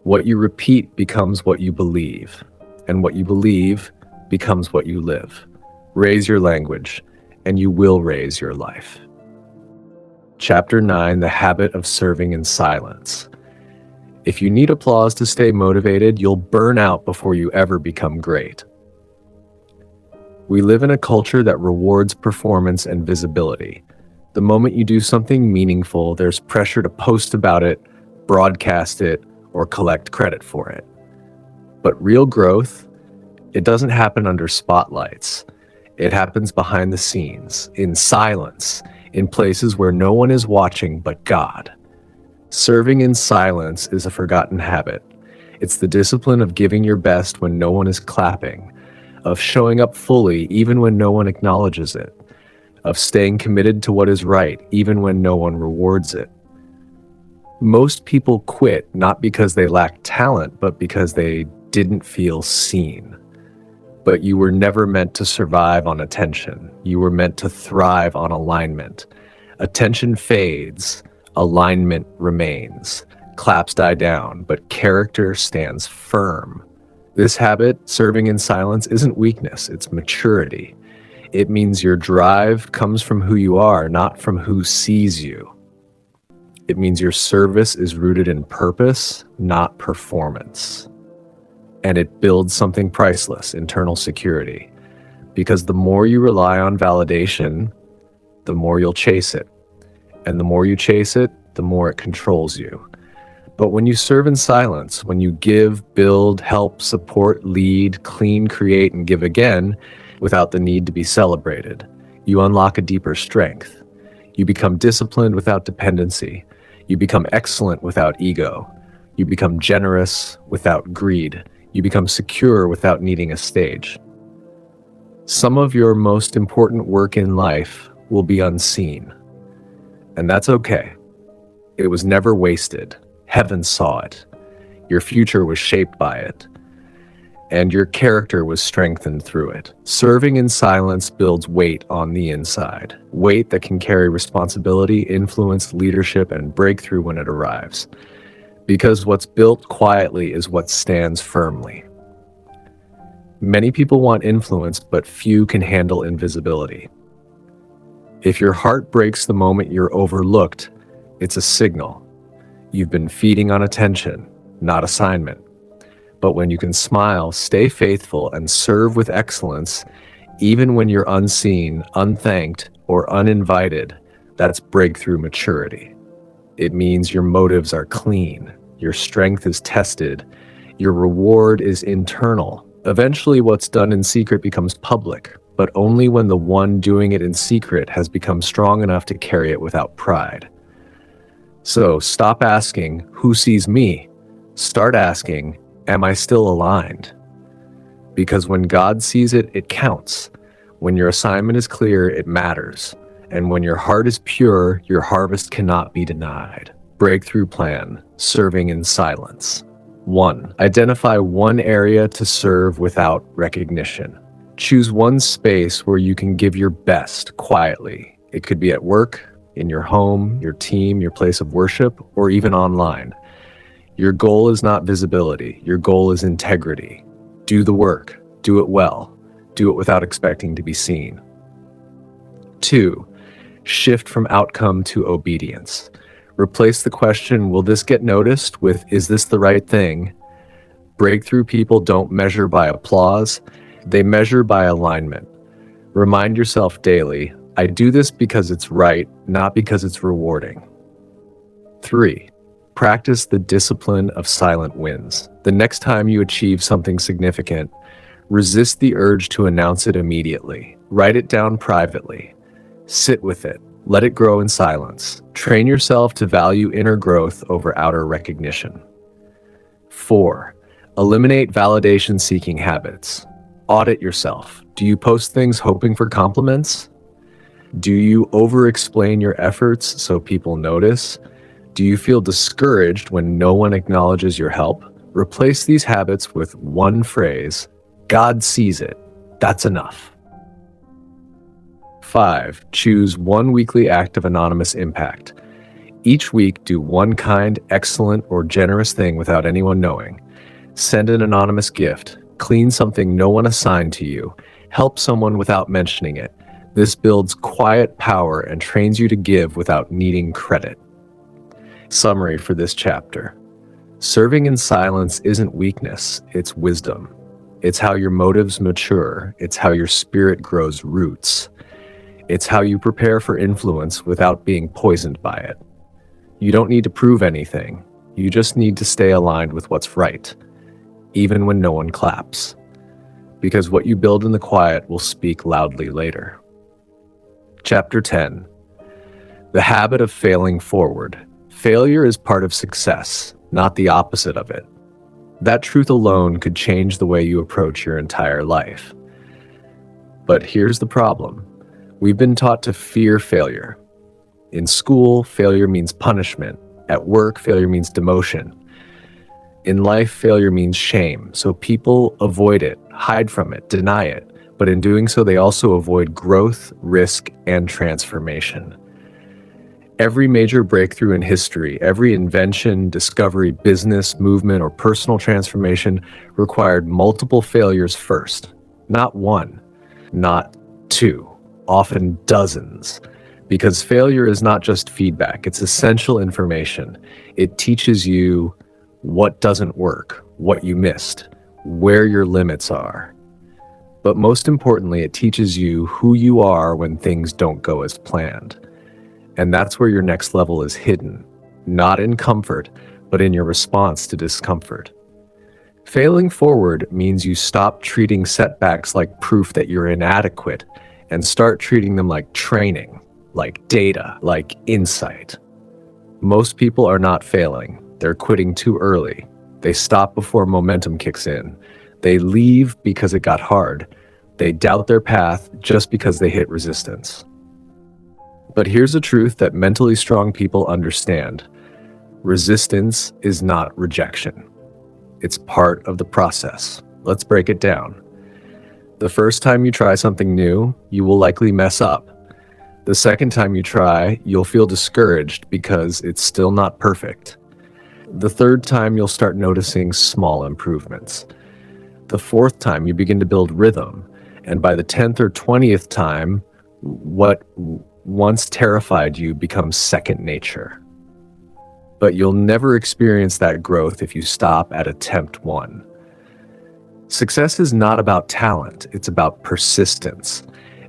What you repeat becomes what you believe, and what you believe becomes what you live. Raise your language, and you will raise your life. Chapter 9, The Habit of Serving in Silence. If you need applause to stay motivated, you'll burn out before you ever become great. We live in a culture that rewards performance and visibility. The moment you do something meaningful, there's pressure to post about it, broadcast it, or collect credit for it. But real growth, it doesn't happen under spotlights. It happens behind the scenes, in silence, in places where no one is watching but God. Serving in silence is a forgotten habit. It's the discipline of giving your best when no one is clapping, of showing up fully even when no one acknowledges it, of staying committed to what is right even when no one rewards it. Most people quit not because they lack talent, but because they didn't feel seen. But you were never meant to survive on attention. You were meant to thrive on alignment. Attention fades, alignment remains. Claps die down, but character stands firm. This habit, serving in silence, isn't weakness, it's maturity. It means your drive comes from who you are, not from who sees you. It means your service is rooted in purpose, not performance. And it builds something priceless, internal security. Because the more you rely on validation, the more you'll chase it. And the more you chase it, the more it controls you. But when you serve in silence, when you give, build, help, support, lead, clean, create, and give again, without the need to be celebrated, you unlock a deeper strength. You become disciplined without dependency. You become excellent without ego. You become generous without greed. You become secure without needing a stage. Some of your most important work in life will be unseen. And that's okay. It was never wasted. Heaven saw it. Your future was shaped by it. And your character was strengthened through it. Serving in silence builds weight on the inside. Weight that can carry responsibility, influence, leadership, and breakthrough when it arrives. Because what's built quietly is what stands firmly. Many people want influence, but few can handle invisibility. If your heart breaks the moment you're overlooked, it's a signal. You've been feeding on attention, not assignment. But when you can smile, stay faithful, and serve with excellence, even when you're unseen, unthanked, or uninvited, that's breakthrough maturity. It means your motives are clean, your strength is tested, your reward is internal. Eventually, what's done in secret becomes public, but only when the one doing it in secret has become strong enough to carry it without pride. So stop asking, who sees me? Start asking, am I still aligned? Because when God sees it, it counts. When your assignment is clear, it matters. And when your heart is pure, your harvest cannot be denied. Breakthrough plan, serving in silence. 1. Identify one area to serve without recognition. Choose one space where you can give your best quietly. It could be at work, in your home, your team, your place of worship, or even online. Your goal is not visibility. Your goal is integrity. Do the work. Do it well. Do it without expecting to be seen. 2. Shift from outcome to obedience. Replace the question, will this get noticed, with, is this the right thing? Breakthrough people don't measure by applause, they measure by alignment. Remind yourself daily, I do this because it's right, not because it's rewarding. 3. Practice the discipline of silent wins. The next time you achieve something significant, resist the urge to announce it immediately. Write it down privately. Sit with it. Let it grow in silence. Train yourself to value inner growth over outer recognition. 4. Eliminate validation-seeking habits. Audit yourself. Do you post things hoping for compliments? Do you over-explain your efforts so people notice? Do you feel discouraged when no one acknowledges your help? Replace these habits with one phrase, God sees it. That's enough. 5. Choose one weekly act of anonymous impact. Each week, do one kind, excellent, or generous thing without anyone knowing. Send an anonymous gift. Clean something no one assigned to you. Help someone without mentioning it. This builds quiet power and trains you to give without needing credit. Summary for this chapter. Serving in silence isn't weakness, it's wisdom. It's how your motives mature. It's how your spirit grows roots. It's how you prepare for influence without being poisoned by it. You don't need to prove anything. You just need to stay aligned with what's right, even when no one claps. Because what you build in the quiet will speak loudly later. Chapter 10. The habit of failing forward. Failure is part of success, not the opposite of it. That truth alone could change the way you approach your entire life. But here's the problem. We've been taught to fear failure. In school, failure means punishment. At work, failure means demotion. In life, failure means shame, so people avoid it, hide from it, deny it. But in doing so, they also avoid growth, risk, and transformation. Every major breakthrough in history, every invention, discovery, business, movement, or personal transformation required multiple failures first. Not one, not two, often dozens. Because failure is not just feedback, it's essential information. It teaches you what doesn't work, what you missed, where your limits are. But most importantly, it teaches you who you are when things don't go as planned. And that's where your next level is hidden, not in comfort, but in your response to discomfort. Failing forward means you stop treating setbacks like proof that you're inadequate and start treating them like training, like data, like insight. Most people are not failing. They're quitting too early. They stop before momentum kicks in. They leave because it got hard. They doubt their path just because they hit resistance. But here's a truth that mentally strong people understand. Resistance is not rejection. It's part of the process. Let's break it down. The first time you try something new, you will likely mess up. The second time you try, you'll feel discouraged because it's still not perfect. The third time, you'll start noticing small improvements. The fourth time, you begin to build rhythm. And by the 10th or 20th time, what once terrified you becomes second nature. But you'll never experience that growth if you stop at attempt 1. Success is not about talent, it's about persistence.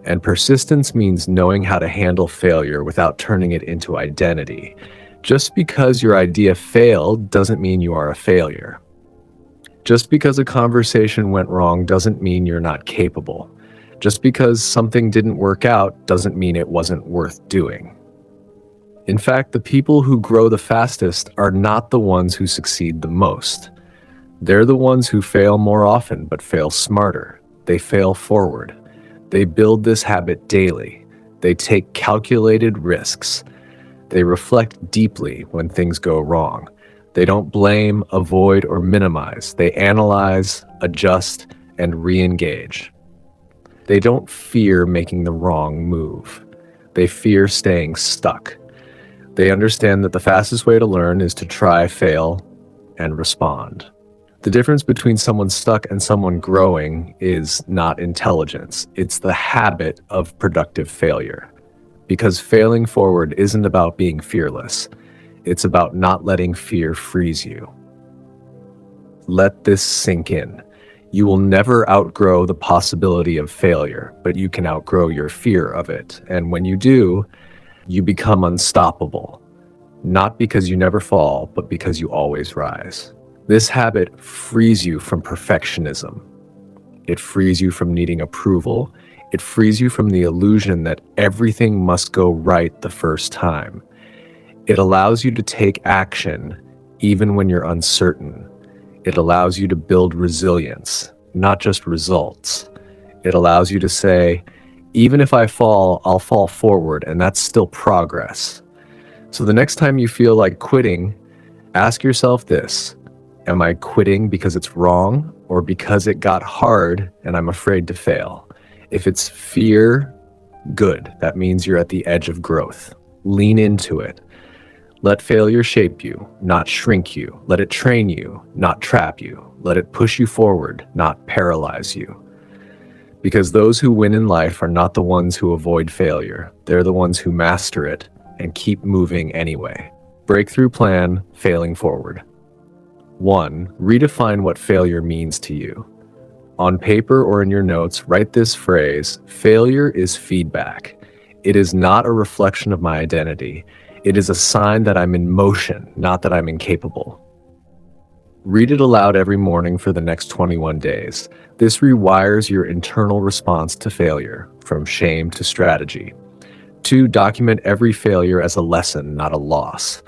And persistence means knowing how to handle failure without turning it into identity. Just because your idea failed doesn't mean you are a failure. Just because a conversation went wrong doesn't mean you're not capable. Just because something didn't work out doesn't mean it wasn't worth doing. In fact, the people who grow the fastest are not the ones who succeed the most. They're the ones who fail more often but fail smarter. They fail forward. They build this habit daily. They take calculated risks. They reflect deeply when things go wrong. They don't blame, avoid, or minimize. They analyze, adjust, and re-engage. They don't fear making the wrong move. They fear staying stuck. They understand that the fastest way to learn is to try, fail, and respond. The difference between someone stuck and someone growing is not intelligence. It's the habit of productive failure. Because failing forward isn't about being fearless. It's about not letting fear freeze you. Let this sink in. You will never outgrow the possibility of failure, but you can outgrow your fear of it. And when you do, you become unstoppable. Not because you never fall, but because you always rise. This habit frees you from perfectionism. It frees you from needing approval. It frees you from the illusion that everything must go right the first time. It allows you to take action even when you're uncertain. It allows you to build resilience, not just results. It allows you to say, even if I fall, I'll fall forward, and that's still progress. So the next time you feel like quitting, ask yourself this: am I quitting because it's wrong or because it got hard and I'm afraid to fail? If it's fear, good. That means you're at the edge of growth. Lean into it. Let failure shape you, not shrink you. Let it train you, not trap you. Let it push you forward, not paralyze you. Because those who win in life are not the ones who avoid failure. They're the ones who master it and keep moving anyway. Breakthrough plan, failing forward. 1. Redefine what failure means to you. On paper or in your notes, write this phrase: failure is feedback. It is not a reflection of my identity. It is a sign that I'm in motion, not that I'm incapable. Read it aloud every morning for the next 21 days. This rewires your internal response to failure, from shame to strategy. 2. Document every failure as a lesson, not a loss.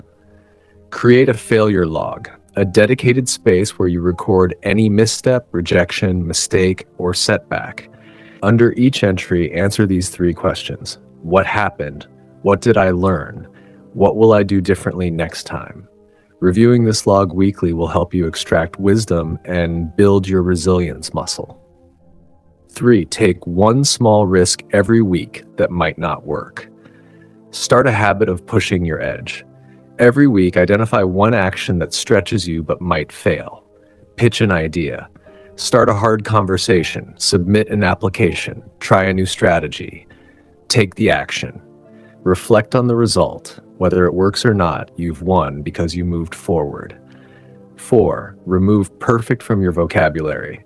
Create a failure log, a dedicated space where you record any misstep, rejection, mistake, or setback. Under each entry, answer these 3 questions. What happened? What did I learn? What will I do differently next time? Reviewing this log weekly will help you extract wisdom and build your resilience muscle. 3. Take one small risk every week that might not work. Start a habit of pushing your edge. Every week, identify one action that stretches you but might fail. Pitch an idea. Start a hard conversation. Submit an application. Try a new strategy. Take the action. Reflect on the result. Whether it works or not, you've won because you moved forward. 4. Remove perfect from your vocabulary.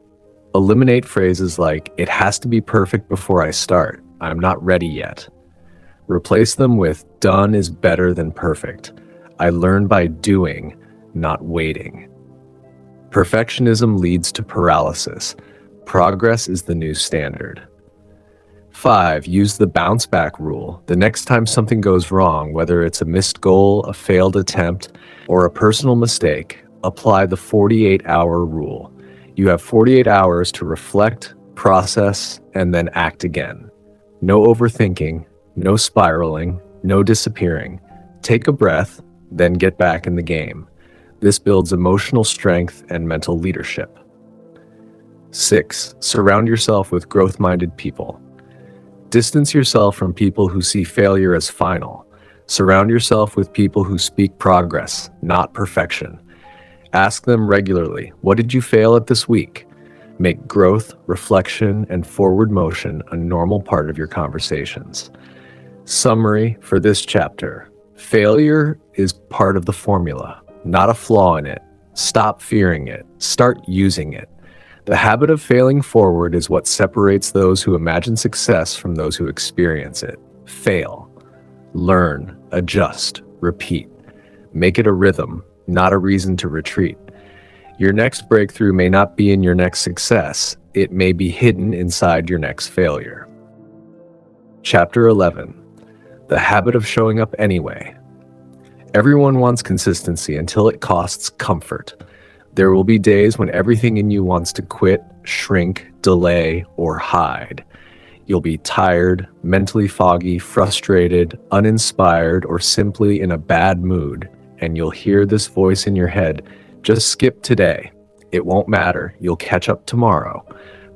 Eliminate phrases like, it has to be perfect before I start. I'm not ready yet. Replace them with, done is better than perfect. I learn by doing, not waiting. Perfectionism leads to paralysis. Progress is the new standard. 5. Use the bounce back rule. The next time something goes wrong, whether it's a missed goal, a failed attempt, or a personal mistake, apply the 48-hour rule. You have 48 hours to reflect, process, and then act again. No overthinking, no spiraling, no disappearing. Take a breath, then get back in the game. This builds emotional strength and mental leadership. 6. Surround yourself with growth-minded people. Distance yourself from people who see failure as final. Surround yourself with people who speak progress, not perfection. Ask them regularly, what did you fail at this week? Make growth, reflection, and forward motion a normal part of your conversations. Summary for this chapter: failure is part of the formula, not a flaw in it. Stop fearing it. Start using it. The habit of failing forward is what separates those who imagine success from those who experience it. Fail. Learn. Adjust. Repeat. Make it a rhythm, not a reason to retreat. Your next breakthrough may not be in your next success. It may be hidden inside your next failure. Chapter 11. The habit of showing up anyway. Everyone wants consistency until it costs comfort. There will be days when everything in you wants to quit, shrink, delay, or hide. You'll be tired, mentally foggy, frustrated, uninspired, or simply in a bad mood, and you'll hear this voice in your head: just skip today. It won't matter. You'll catch up tomorrow.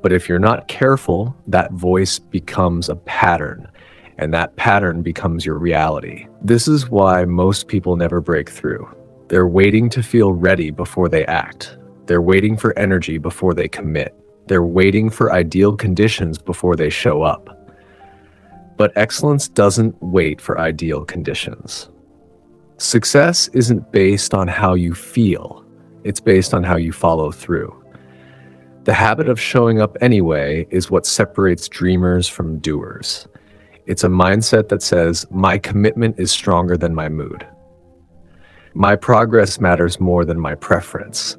But if you're not careful, that voice becomes a pattern, and that pattern becomes your reality. This is why most people never break through. They're waiting to feel ready before they act. They're waiting for energy before they commit. They're waiting for ideal conditions before they show up. But excellence doesn't wait for ideal conditions. Success isn't based on how you feel, it's based on how you follow through. The habit of showing up anyway is what separates dreamers from doers. It's a mindset that says, my commitment is stronger than my mood. My progress matters more than my preference.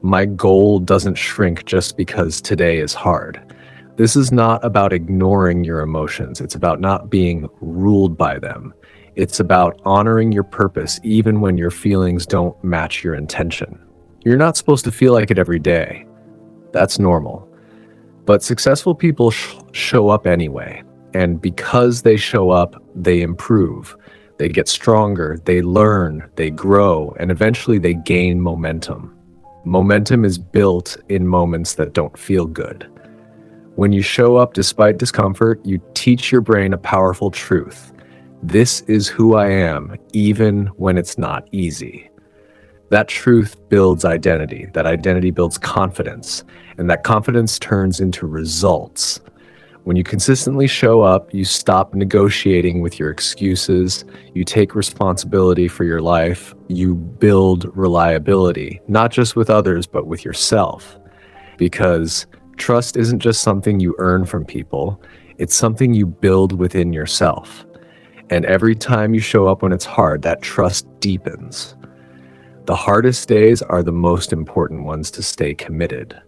My goal doesn't shrink just because today is hard. This is not about ignoring your emotions. It's about not being ruled by them. It's about honoring your purpose even when your feelings don't match your intention. You're not supposed to feel like it every day. That's normal. But successful people show up anyway. And because they show up, they improve. They get stronger, they learn, they grow, and eventually they gain momentum. Momentum is built in moments that don't feel good. When you show up despite discomfort, you teach your brain a powerful truth. This is who I am, even when it's not easy. That truth builds identity. That identity builds confidence. And that confidence turns into results. When you consistently show up, you stop negotiating with your excuses, you take responsibility for your life, you build reliability, not just with others, but with yourself. Because trust isn't just something you earn from people, it's something you build within yourself. And every time you show up when it's hard, that trust deepens. The hardest days are the most important ones to stay committed.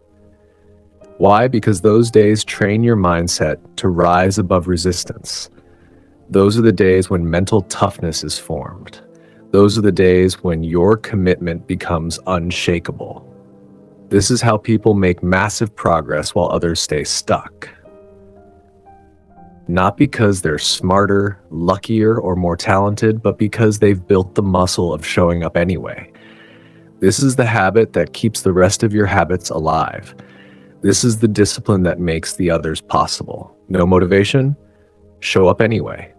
Why? Because those days train your mindset to rise above resistance. Those are the days when mental toughness is formed. Those are the days when your commitment becomes unshakable. This is how people make massive progress while others stay stuck. Not because they're smarter, luckier, or more talented, but because they've built the muscle of showing up anyway. This is the habit that keeps the rest of your habits alive. This is the discipline that makes the others possible. No motivation? Show up anyway.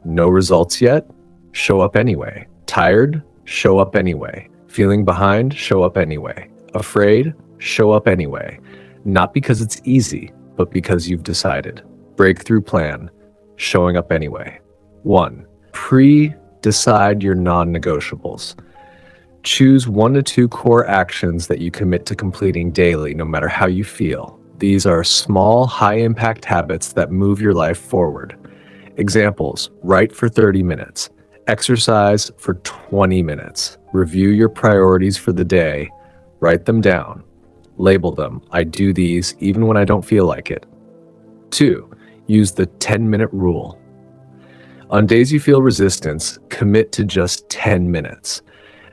No results yet? Show up anyway. Tired? Show up anyway. Feeling behind? Show up anyway. Afraid? Show up anyway. Not because it's easy, but because you've decided. Breakthrough plan. Showing up anyway. 1. Pre-decide your non-negotiables. Choose 1 to 2 core actions that you commit to completing daily, no matter how you feel. These are small, high-impact habits that move your life forward. Examples: write for 30 minutes, exercise for 20 minutes, review your priorities for the day, write them down, label them. I do these even when I don't feel like it. 2. Use the 10-minute rule. On days you feel resistance, commit to just 10 minutes.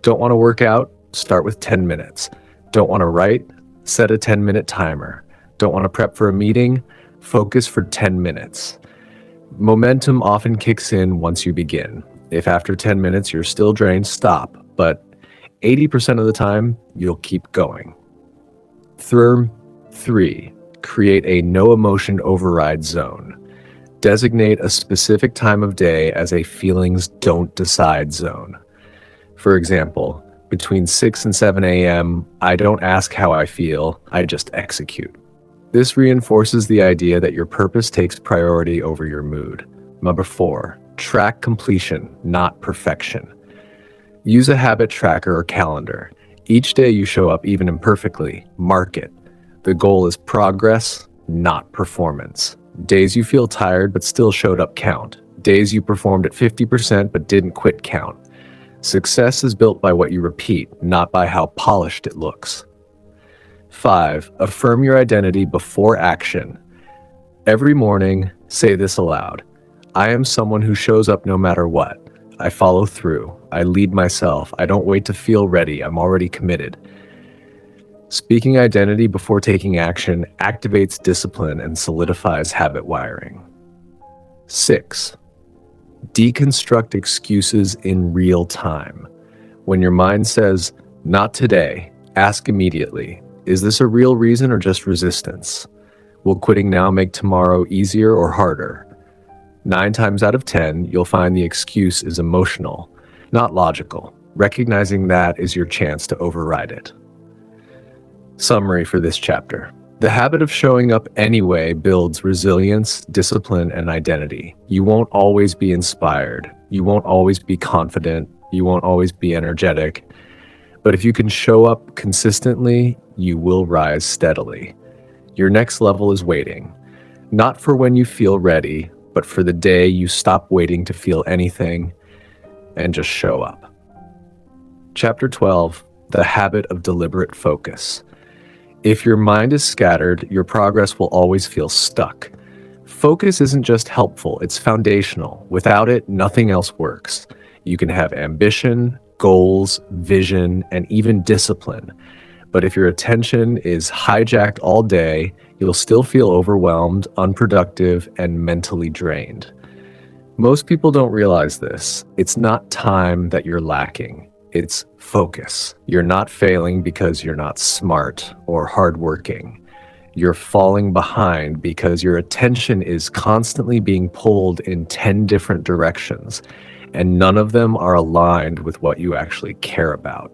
Don't want to work out? Start with 10 minutes. Don't want to write? Set a 10-minute timer. Don't want to prep for a meeting? Focus for 10 minutes. Momentum often kicks in once you begin. If after 10 minutes you're still drained, stop. But 80% of the time, you'll keep going. 3. Create a no emotion override zone. Designate a specific time of day as a feelings don't decide zone. For example, between 6 and 7 a.m., I don't ask how I feel, I just execute. This reinforces the idea that your purpose takes priority over your mood. Number 4, track completion, not perfection. Use a habit tracker or calendar. Each day you show up, even imperfectly, mark it. The goal is progress, not performance. Days you feel tired but still showed up count. Days you performed at 50% but didn't quit count. Success is built by what you repeat, not by how polished it looks. 5. Affirm your identity before action. Every morning, say this aloud. I am someone who shows up no matter what. I follow through. I lead myself. I don't wait to feel ready. I'm already committed. Speaking identity before taking action activates discipline and solidifies habit wiring. 6. Deconstruct excuses in real time. When your mind says, not today, ask immediately, is this a real reason or just resistance? Will quitting now make tomorrow easier or harder? 9 times out of 10, you'll find the excuse is emotional, not logical. Recognizing that is your chance to override it. Summary for this chapter. The habit of showing up anyway builds resilience, discipline, and identity. You won't always be inspired. You won't always be confident. You won't always be energetic. But if you can show up consistently, you will rise steadily. Your next level is waiting. Not for when you feel ready, but for the day you stop waiting to feel anything and just show up. Chapter 12, The Habit of Deliberate Focus. If your mind is scattered, your progress will always feel stuck. Focus isn't just helpful, it's foundational. Without it, nothing else works. You can have ambition, goals, vision, and even discipline. But if your attention is hijacked all day, you'll still feel overwhelmed, unproductive, and mentally drained. Most people don't realize this. It's not time that you're lacking. It's focus. You're not failing because you're not smart or hardworking. You're falling behind because your attention is constantly being pulled in 10 different directions, and none of them are aligned with what you actually care about.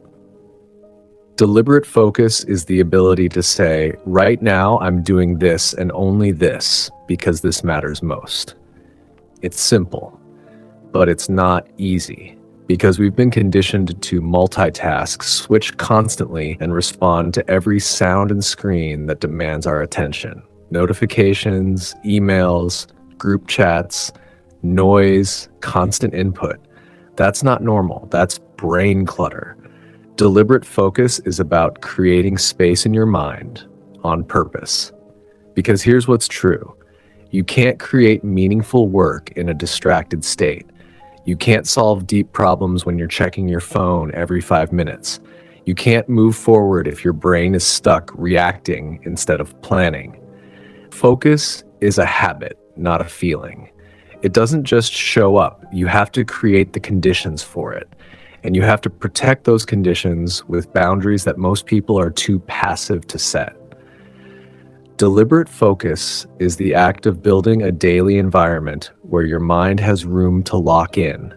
Deliberate focus is the ability to say, right now I'm doing this and only this because this matters most. It's simple, but it's not easy because we've been conditioned to multitask, switch constantly, and respond to every sound and screen that demands our attention. Notifications, emails, group chats, noise, constant input. That's not normal. That's brain clutter. Deliberate focus is about creating space in your mind on purpose. Because here's what's true. You can't create meaningful work in a distracted state. You can't solve deep problems when you're checking your phone every 5 minutes. You can't move forward if your brain is stuck reacting instead of planning. Focus is a habit, not a feeling. It doesn't just show up. You have to create the conditions for it. And you have to protect those conditions with boundaries that most people are too passive to set. Deliberate focus is the act of building a daily environment where your mind has room to lock in,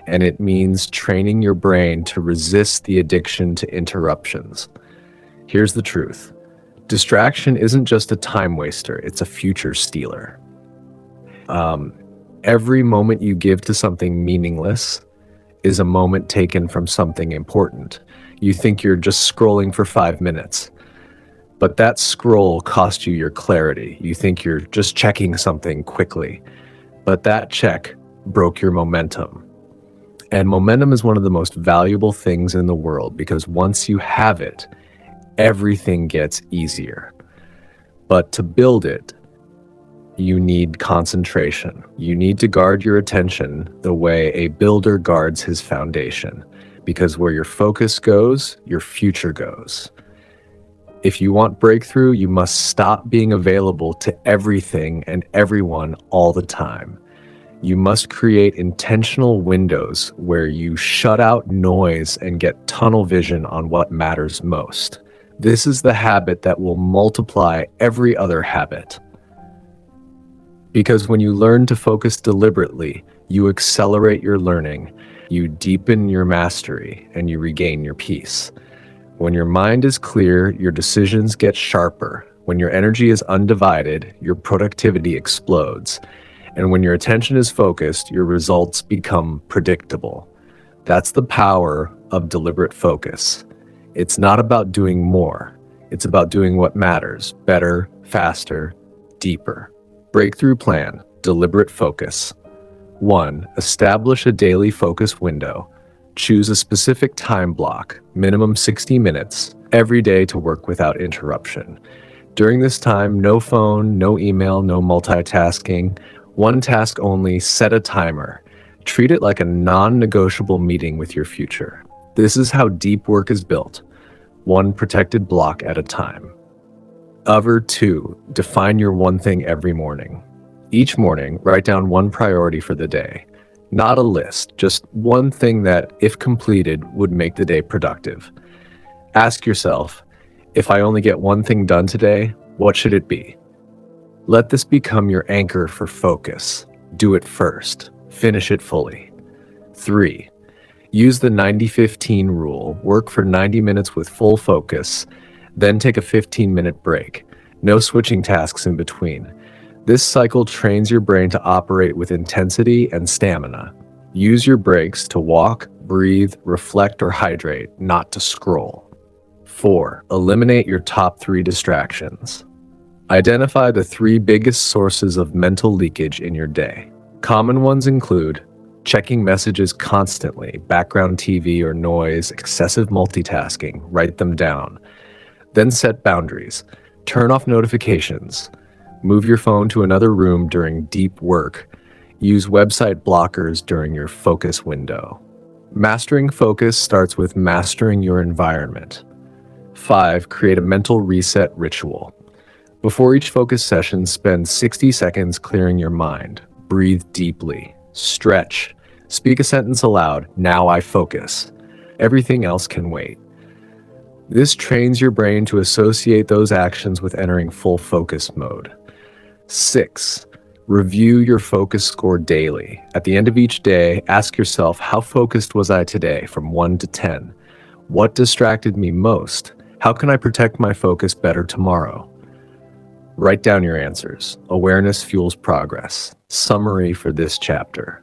and it means training your brain to resist the addiction to interruptions. Here's the truth. Distraction isn't just a time waster, it's a future stealer. Every moment you give to something meaningless is a moment taken from something important. You think you're just scrolling for 5 minutes, but that scroll cost you your clarity. You think you're just checking something quickly, but that check broke your momentum. And momentum is one of the most valuable things in the world because once you have it, everything gets easier. But to build it, you need concentration. You need to guard your attention the way a builder guards his foundation, because where your focus goes, your future goes. If you want breakthrough, you must stop being available to everything and everyone all the time. You must create intentional windows where you shut out noise and get tunnel vision on what matters most. This is the habit that will multiply every other habit. Because when you learn to focus deliberately, you accelerate your learning, you deepen your mastery, and you regain your peace. When your mind is clear, your decisions get sharper. When your energy is undivided, your productivity explodes. And when your attention is focused, your results become predictable. That's the power of deliberate focus. It's not about doing more. It's about doing what matters, better, faster, deeper. Breakthrough plan, deliberate focus. 1. Establish a daily focus window. Choose a specific time block, minimum 60 minutes, every day to work without interruption. During this time, no phone, no email, no multitasking. One task only, set a timer. Treat it like a non-negotiable meeting with your future. This is how deep work is built, one protected block at a time. 2. Define your one thing every morning. Each morning, write down one priority for the day. Not a list, just one thing that, if completed, would make the day productive. Ask yourself, if I only get one thing done today, what should it be? Let this become your anchor for focus. Do it first. Finish it fully. 3. Use the 90-15 rule. Work for 90 minutes with full focus, then take a 15-minute break. No switching tasks in between. This cycle trains your brain to operate with intensity and stamina. Use your breaks to walk, breathe, reflect, or hydrate, not to scroll. 4. Eliminate your top 3 distractions. Identify the 3 biggest sources of mental leakage in your day. Common ones include checking messages constantly, background TV or noise, excessive multitasking. Write them down. Then set boundaries. Turn off notifications. Move your phone to another room during deep work. Use website blockers during your focus window. Mastering focus starts with mastering your environment. 5. Create a mental reset ritual. Before each focus session, spend 60 seconds clearing your mind. Breathe deeply. Stretch. Speak a sentence aloud. Now I focus. Everything else can wait. This trains your brain to associate those actions with entering full focus mode. 6. Review your focus score daily. At the end of each day, ask yourself, how focused was I today from 1 to 10? What distracted me most? How can I protect my focus better tomorrow? Write down your answers. Awareness fuels progress. Summary for this chapter.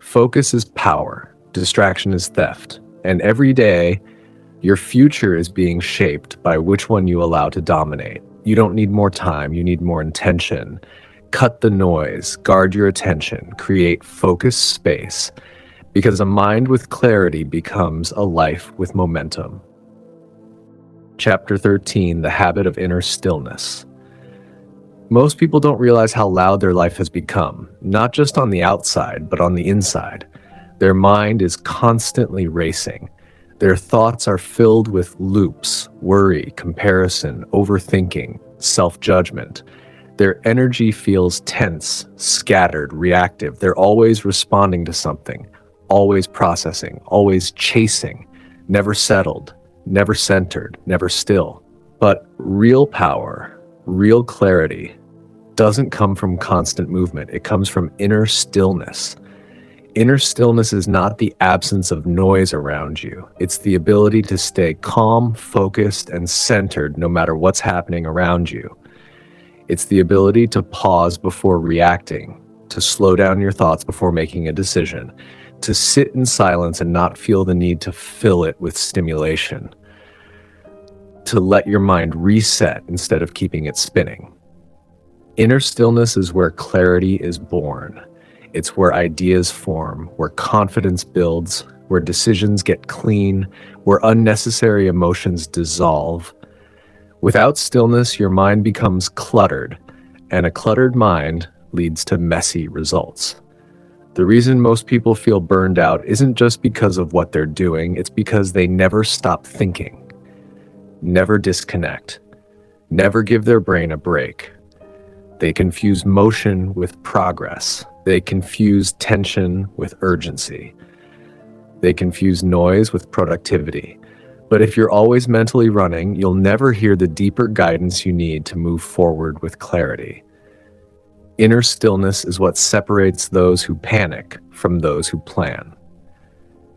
Focus is power. Distraction is theft. And every day, your future is being shaped by which one you allow to dominate. You don't need more time. You need more intention. Cut the noise. Guard your attention. Create focus space. Because a mind with clarity becomes a life with momentum. Chapter 13, The Habit of Inner Stillness. Most people don't realize how loud their life has become, not just on the outside, but on the inside. Their mind is constantly racing. Their thoughts are filled with loops, worry, comparison, overthinking, self-judgment. Their energy feels tense, scattered, reactive. They're always responding to something, always processing, always chasing, never settled, never centered, never still. But real power, real clarity, doesn't come from constant movement. It comes from inner stillness. Inner stillness is not the absence of noise around you. It's the ability to stay calm, focused, and centered no matter what's happening around you. It's the ability to pause before reacting, to slow down your thoughts before making a decision, to sit in silence and not feel the need to fill it with stimulation, to let your mind reset instead of keeping it spinning. Inner stillness is where clarity is born. It's where ideas form, where confidence builds, where decisions get clean, where unnecessary emotions dissolve. Without stillness, your mind becomes cluttered, and a cluttered mind leads to messy results. The reason most people feel burned out isn't just because of what they're doing, it's because they never stop thinking, never disconnect, never give their brain a break. They confuse motion with progress. They confuse tension with urgency. They confuse noise with productivity. But if you're always mentally running, you'll never hear the deeper guidance you need to move forward with clarity. Inner stillness is what separates those who panic from those who plan.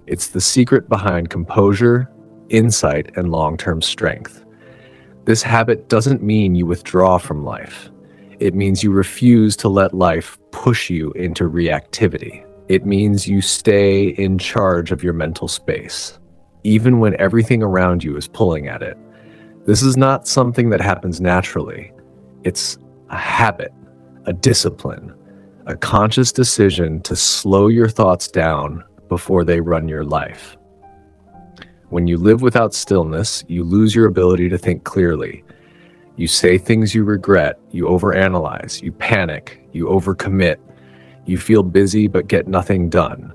It's the secret behind composure, insight, and long-term strength. This habit doesn't mean you withdraw from life. It means you refuse to let life push you into reactivity. It means you stay in charge of your mental space, even when everything around you is pulling at it. This is not something that happens naturally. It's a habit, a discipline, a conscious decision to slow your thoughts down before they run your life. When you live without stillness, you lose your ability to think clearly. You say things you regret, you overanalyze, you panic, you overcommit, you feel busy but get nothing done.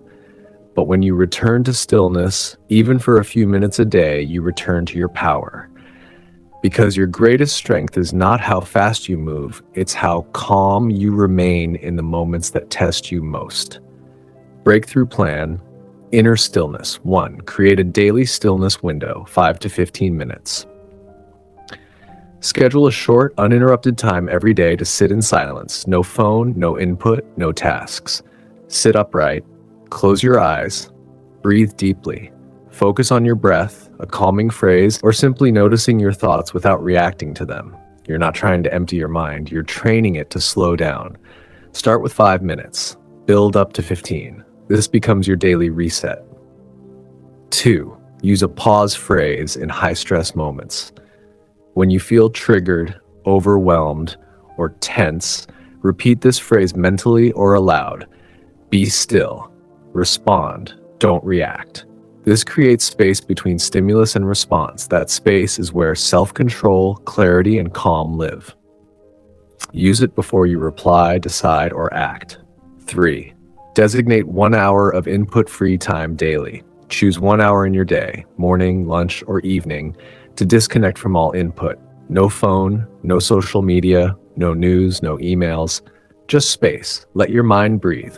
But when you return to stillness, even for a few minutes a day, you return to your power. Because your greatest strength is not how fast you move, it's how calm you remain in the moments that test you most. Breakthrough plan, inner stillness. 1. Create a daily stillness window, 5 to 15 minutes. Schedule a short, uninterrupted time every day to sit in silence. No phone, no input, no tasks. Sit upright, close your eyes, breathe deeply. Focus on your breath, a calming phrase, or simply noticing your thoughts without reacting to them. You're not trying to empty your mind, you're training it to slow down. Start with 5 minutes, build up to 15. This becomes your daily reset. 2. Use a pause phrase in high-stress moments. When you feel triggered, overwhelmed, or tense, repeat this phrase mentally or aloud. Be still. Respond. Don't react. This creates space between stimulus and response. That space is where self-control, clarity, and calm live. Use it before you reply, decide, or act. 3. Designate 1 hour of input-free time daily. Choose 1 hour in your day, morning, lunch, or evening, to disconnect from all input. No phone, no social media, no news, no emails, just space. Let your mind breathe.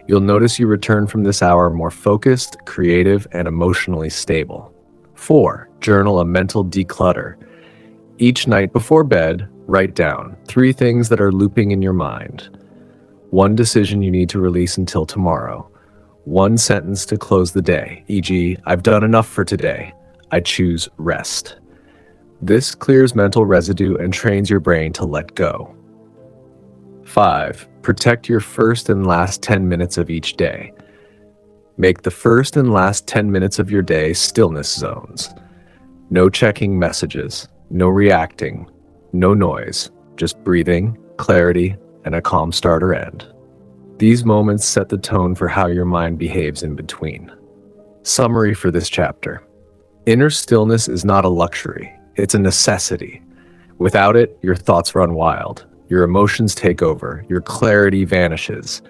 You'll notice you return from this hour more focused, creative, and emotionally stable. 4. Journal a mental declutter. Each night before bed, write down 3 things that are looping in your mind. 1 decision you need to release until tomorrow. 1 sentence to close the day, e.g., I've done enough for today. I choose rest. This clears mental residue and trains your brain to let go. 5. Protect your first and last 10 minutes of each day. Make the first and last 10 minutes of your day stillness zones. No checking messages, no reacting, no noise, just breathing, clarity, and a calm start or end. These moments set the tone for how your mind behaves in between. Summary for this chapter. Inner stillness is not a luxury, it's a necessity. Without it, your thoughts run wild. Your emotions take over, your clarity vanishes.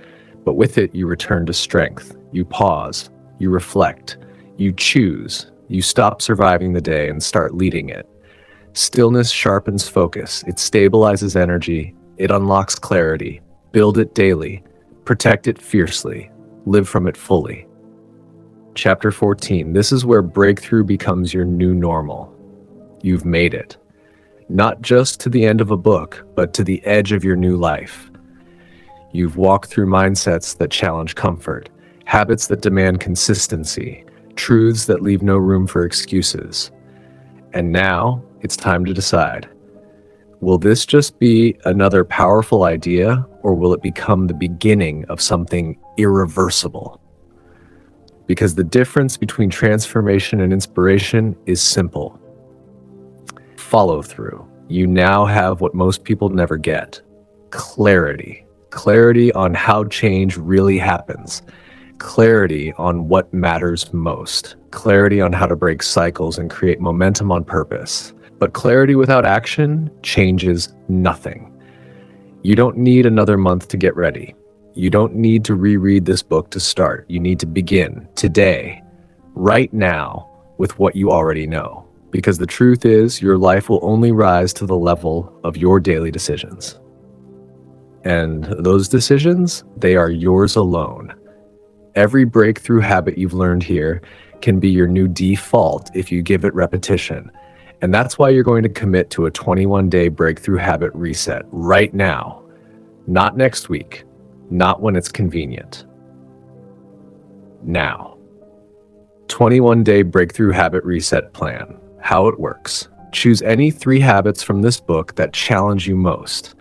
But with it, you return to strength. You pause, you reflect, you choose, you stop surviving the day and start leading it. Stillness sharpens focus, it stabilizes energy, it unlocks clarity. Build it daily, protect it fiercely, live from it fully. Chapter 14. This is where breakthrough becomes your new normal. You've made it. Not just to the end of a book, but to the edge of your new life. You've walked through mindsets that challenge comfort, habits that demand consistency, truths that leave no room for excuses. And now, it's time to decide. Will this just be another powerful idea, or will it become the beginning of something irreversible? Because the difference between transformation and inspiration is simple. Follow through. You now have what most people never get. Clarity. Clarity on how change really happens. Clarity on what matters most. Clarity on how to break cycles and create momentum on purpose. But clarity without action changes nothing. You don't need another month to get ready. You don't need to reread this book to start. You need to begin today, right now, with what you already know. Because the truth is, your life will only rise to the level of your daily decisions. And those decisions, they are yours alone. Every breakthrough habit you've learned here can be your new default if you give it repetition. And that's why you're going to commit to a 21-day breakthrough habit reset right now. Not next week, not when it's convenient. Now. 21-day breakthrough habit reset plan. How it works. Choose any 3 habits from this book that challenge you most.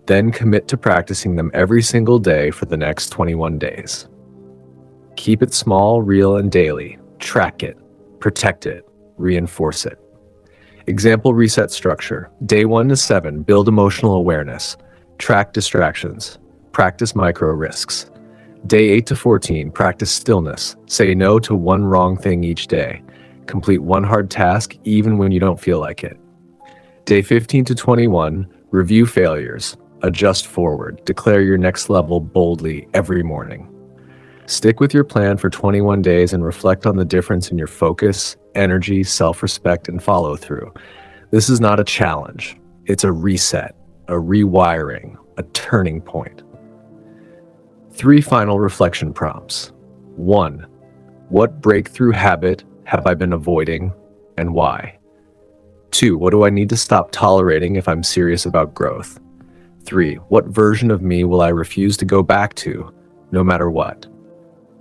Then commit to practicing them every single day for the next 21 days. Keep it small, real, and daily. Track it, protect it, reinforce it. Example reset structure. Day 1 to 7, build emotional awareness. Track distractions. Practice micro risks. Day 8 to 14, practice stillness. Say no to 1 wrong thing each day. Complete 1 hard task even when you don't feel like it. Day 15 to 21, review failures. Adjust forward. Declare your next level boldly every morning. Stick with your plan for 21 days and reflect on the difference in your focus, energy, self-respect, and follow-through. This is not a challenge. It's a reset, a rewiring, a turning point. 3 final reflection prompts. 1. What breakthrough habit have I been avoiding, and why? 2. What do I need to stop tolerating if I'm serious about growth? 3. What version of me will I refuse to go back to, no matter what?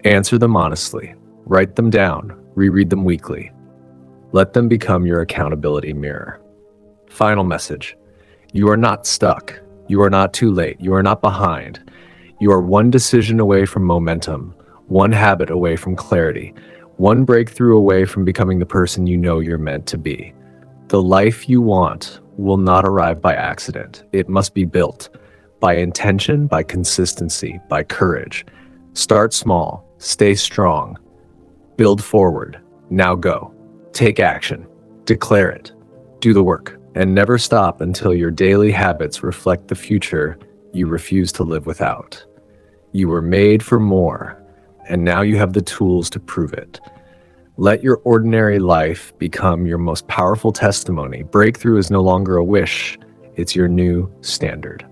Answer them honestly. Write them down. Reread them weekly. Let them become your accountability mirror. Final message. You are not stuck. You are not too late. You are not behind. You are 1 decision away from momentum, 1 habit away from clarity, One breakthrough away from becoming the person you know you're meant to be. The life you want will not arrive by accident. It must be built by intention, by consistency, by courage. Start small, stay strong, build forward. Now go. Take action. Declare it. Do the work. And never stop until your daily habits reflect the future you refuse to live without. You were made for more, and now you have the tools to prove it. Let your ordinary life become your most powerful testimony. Breakthrough is no longer a wish, it's your new standard.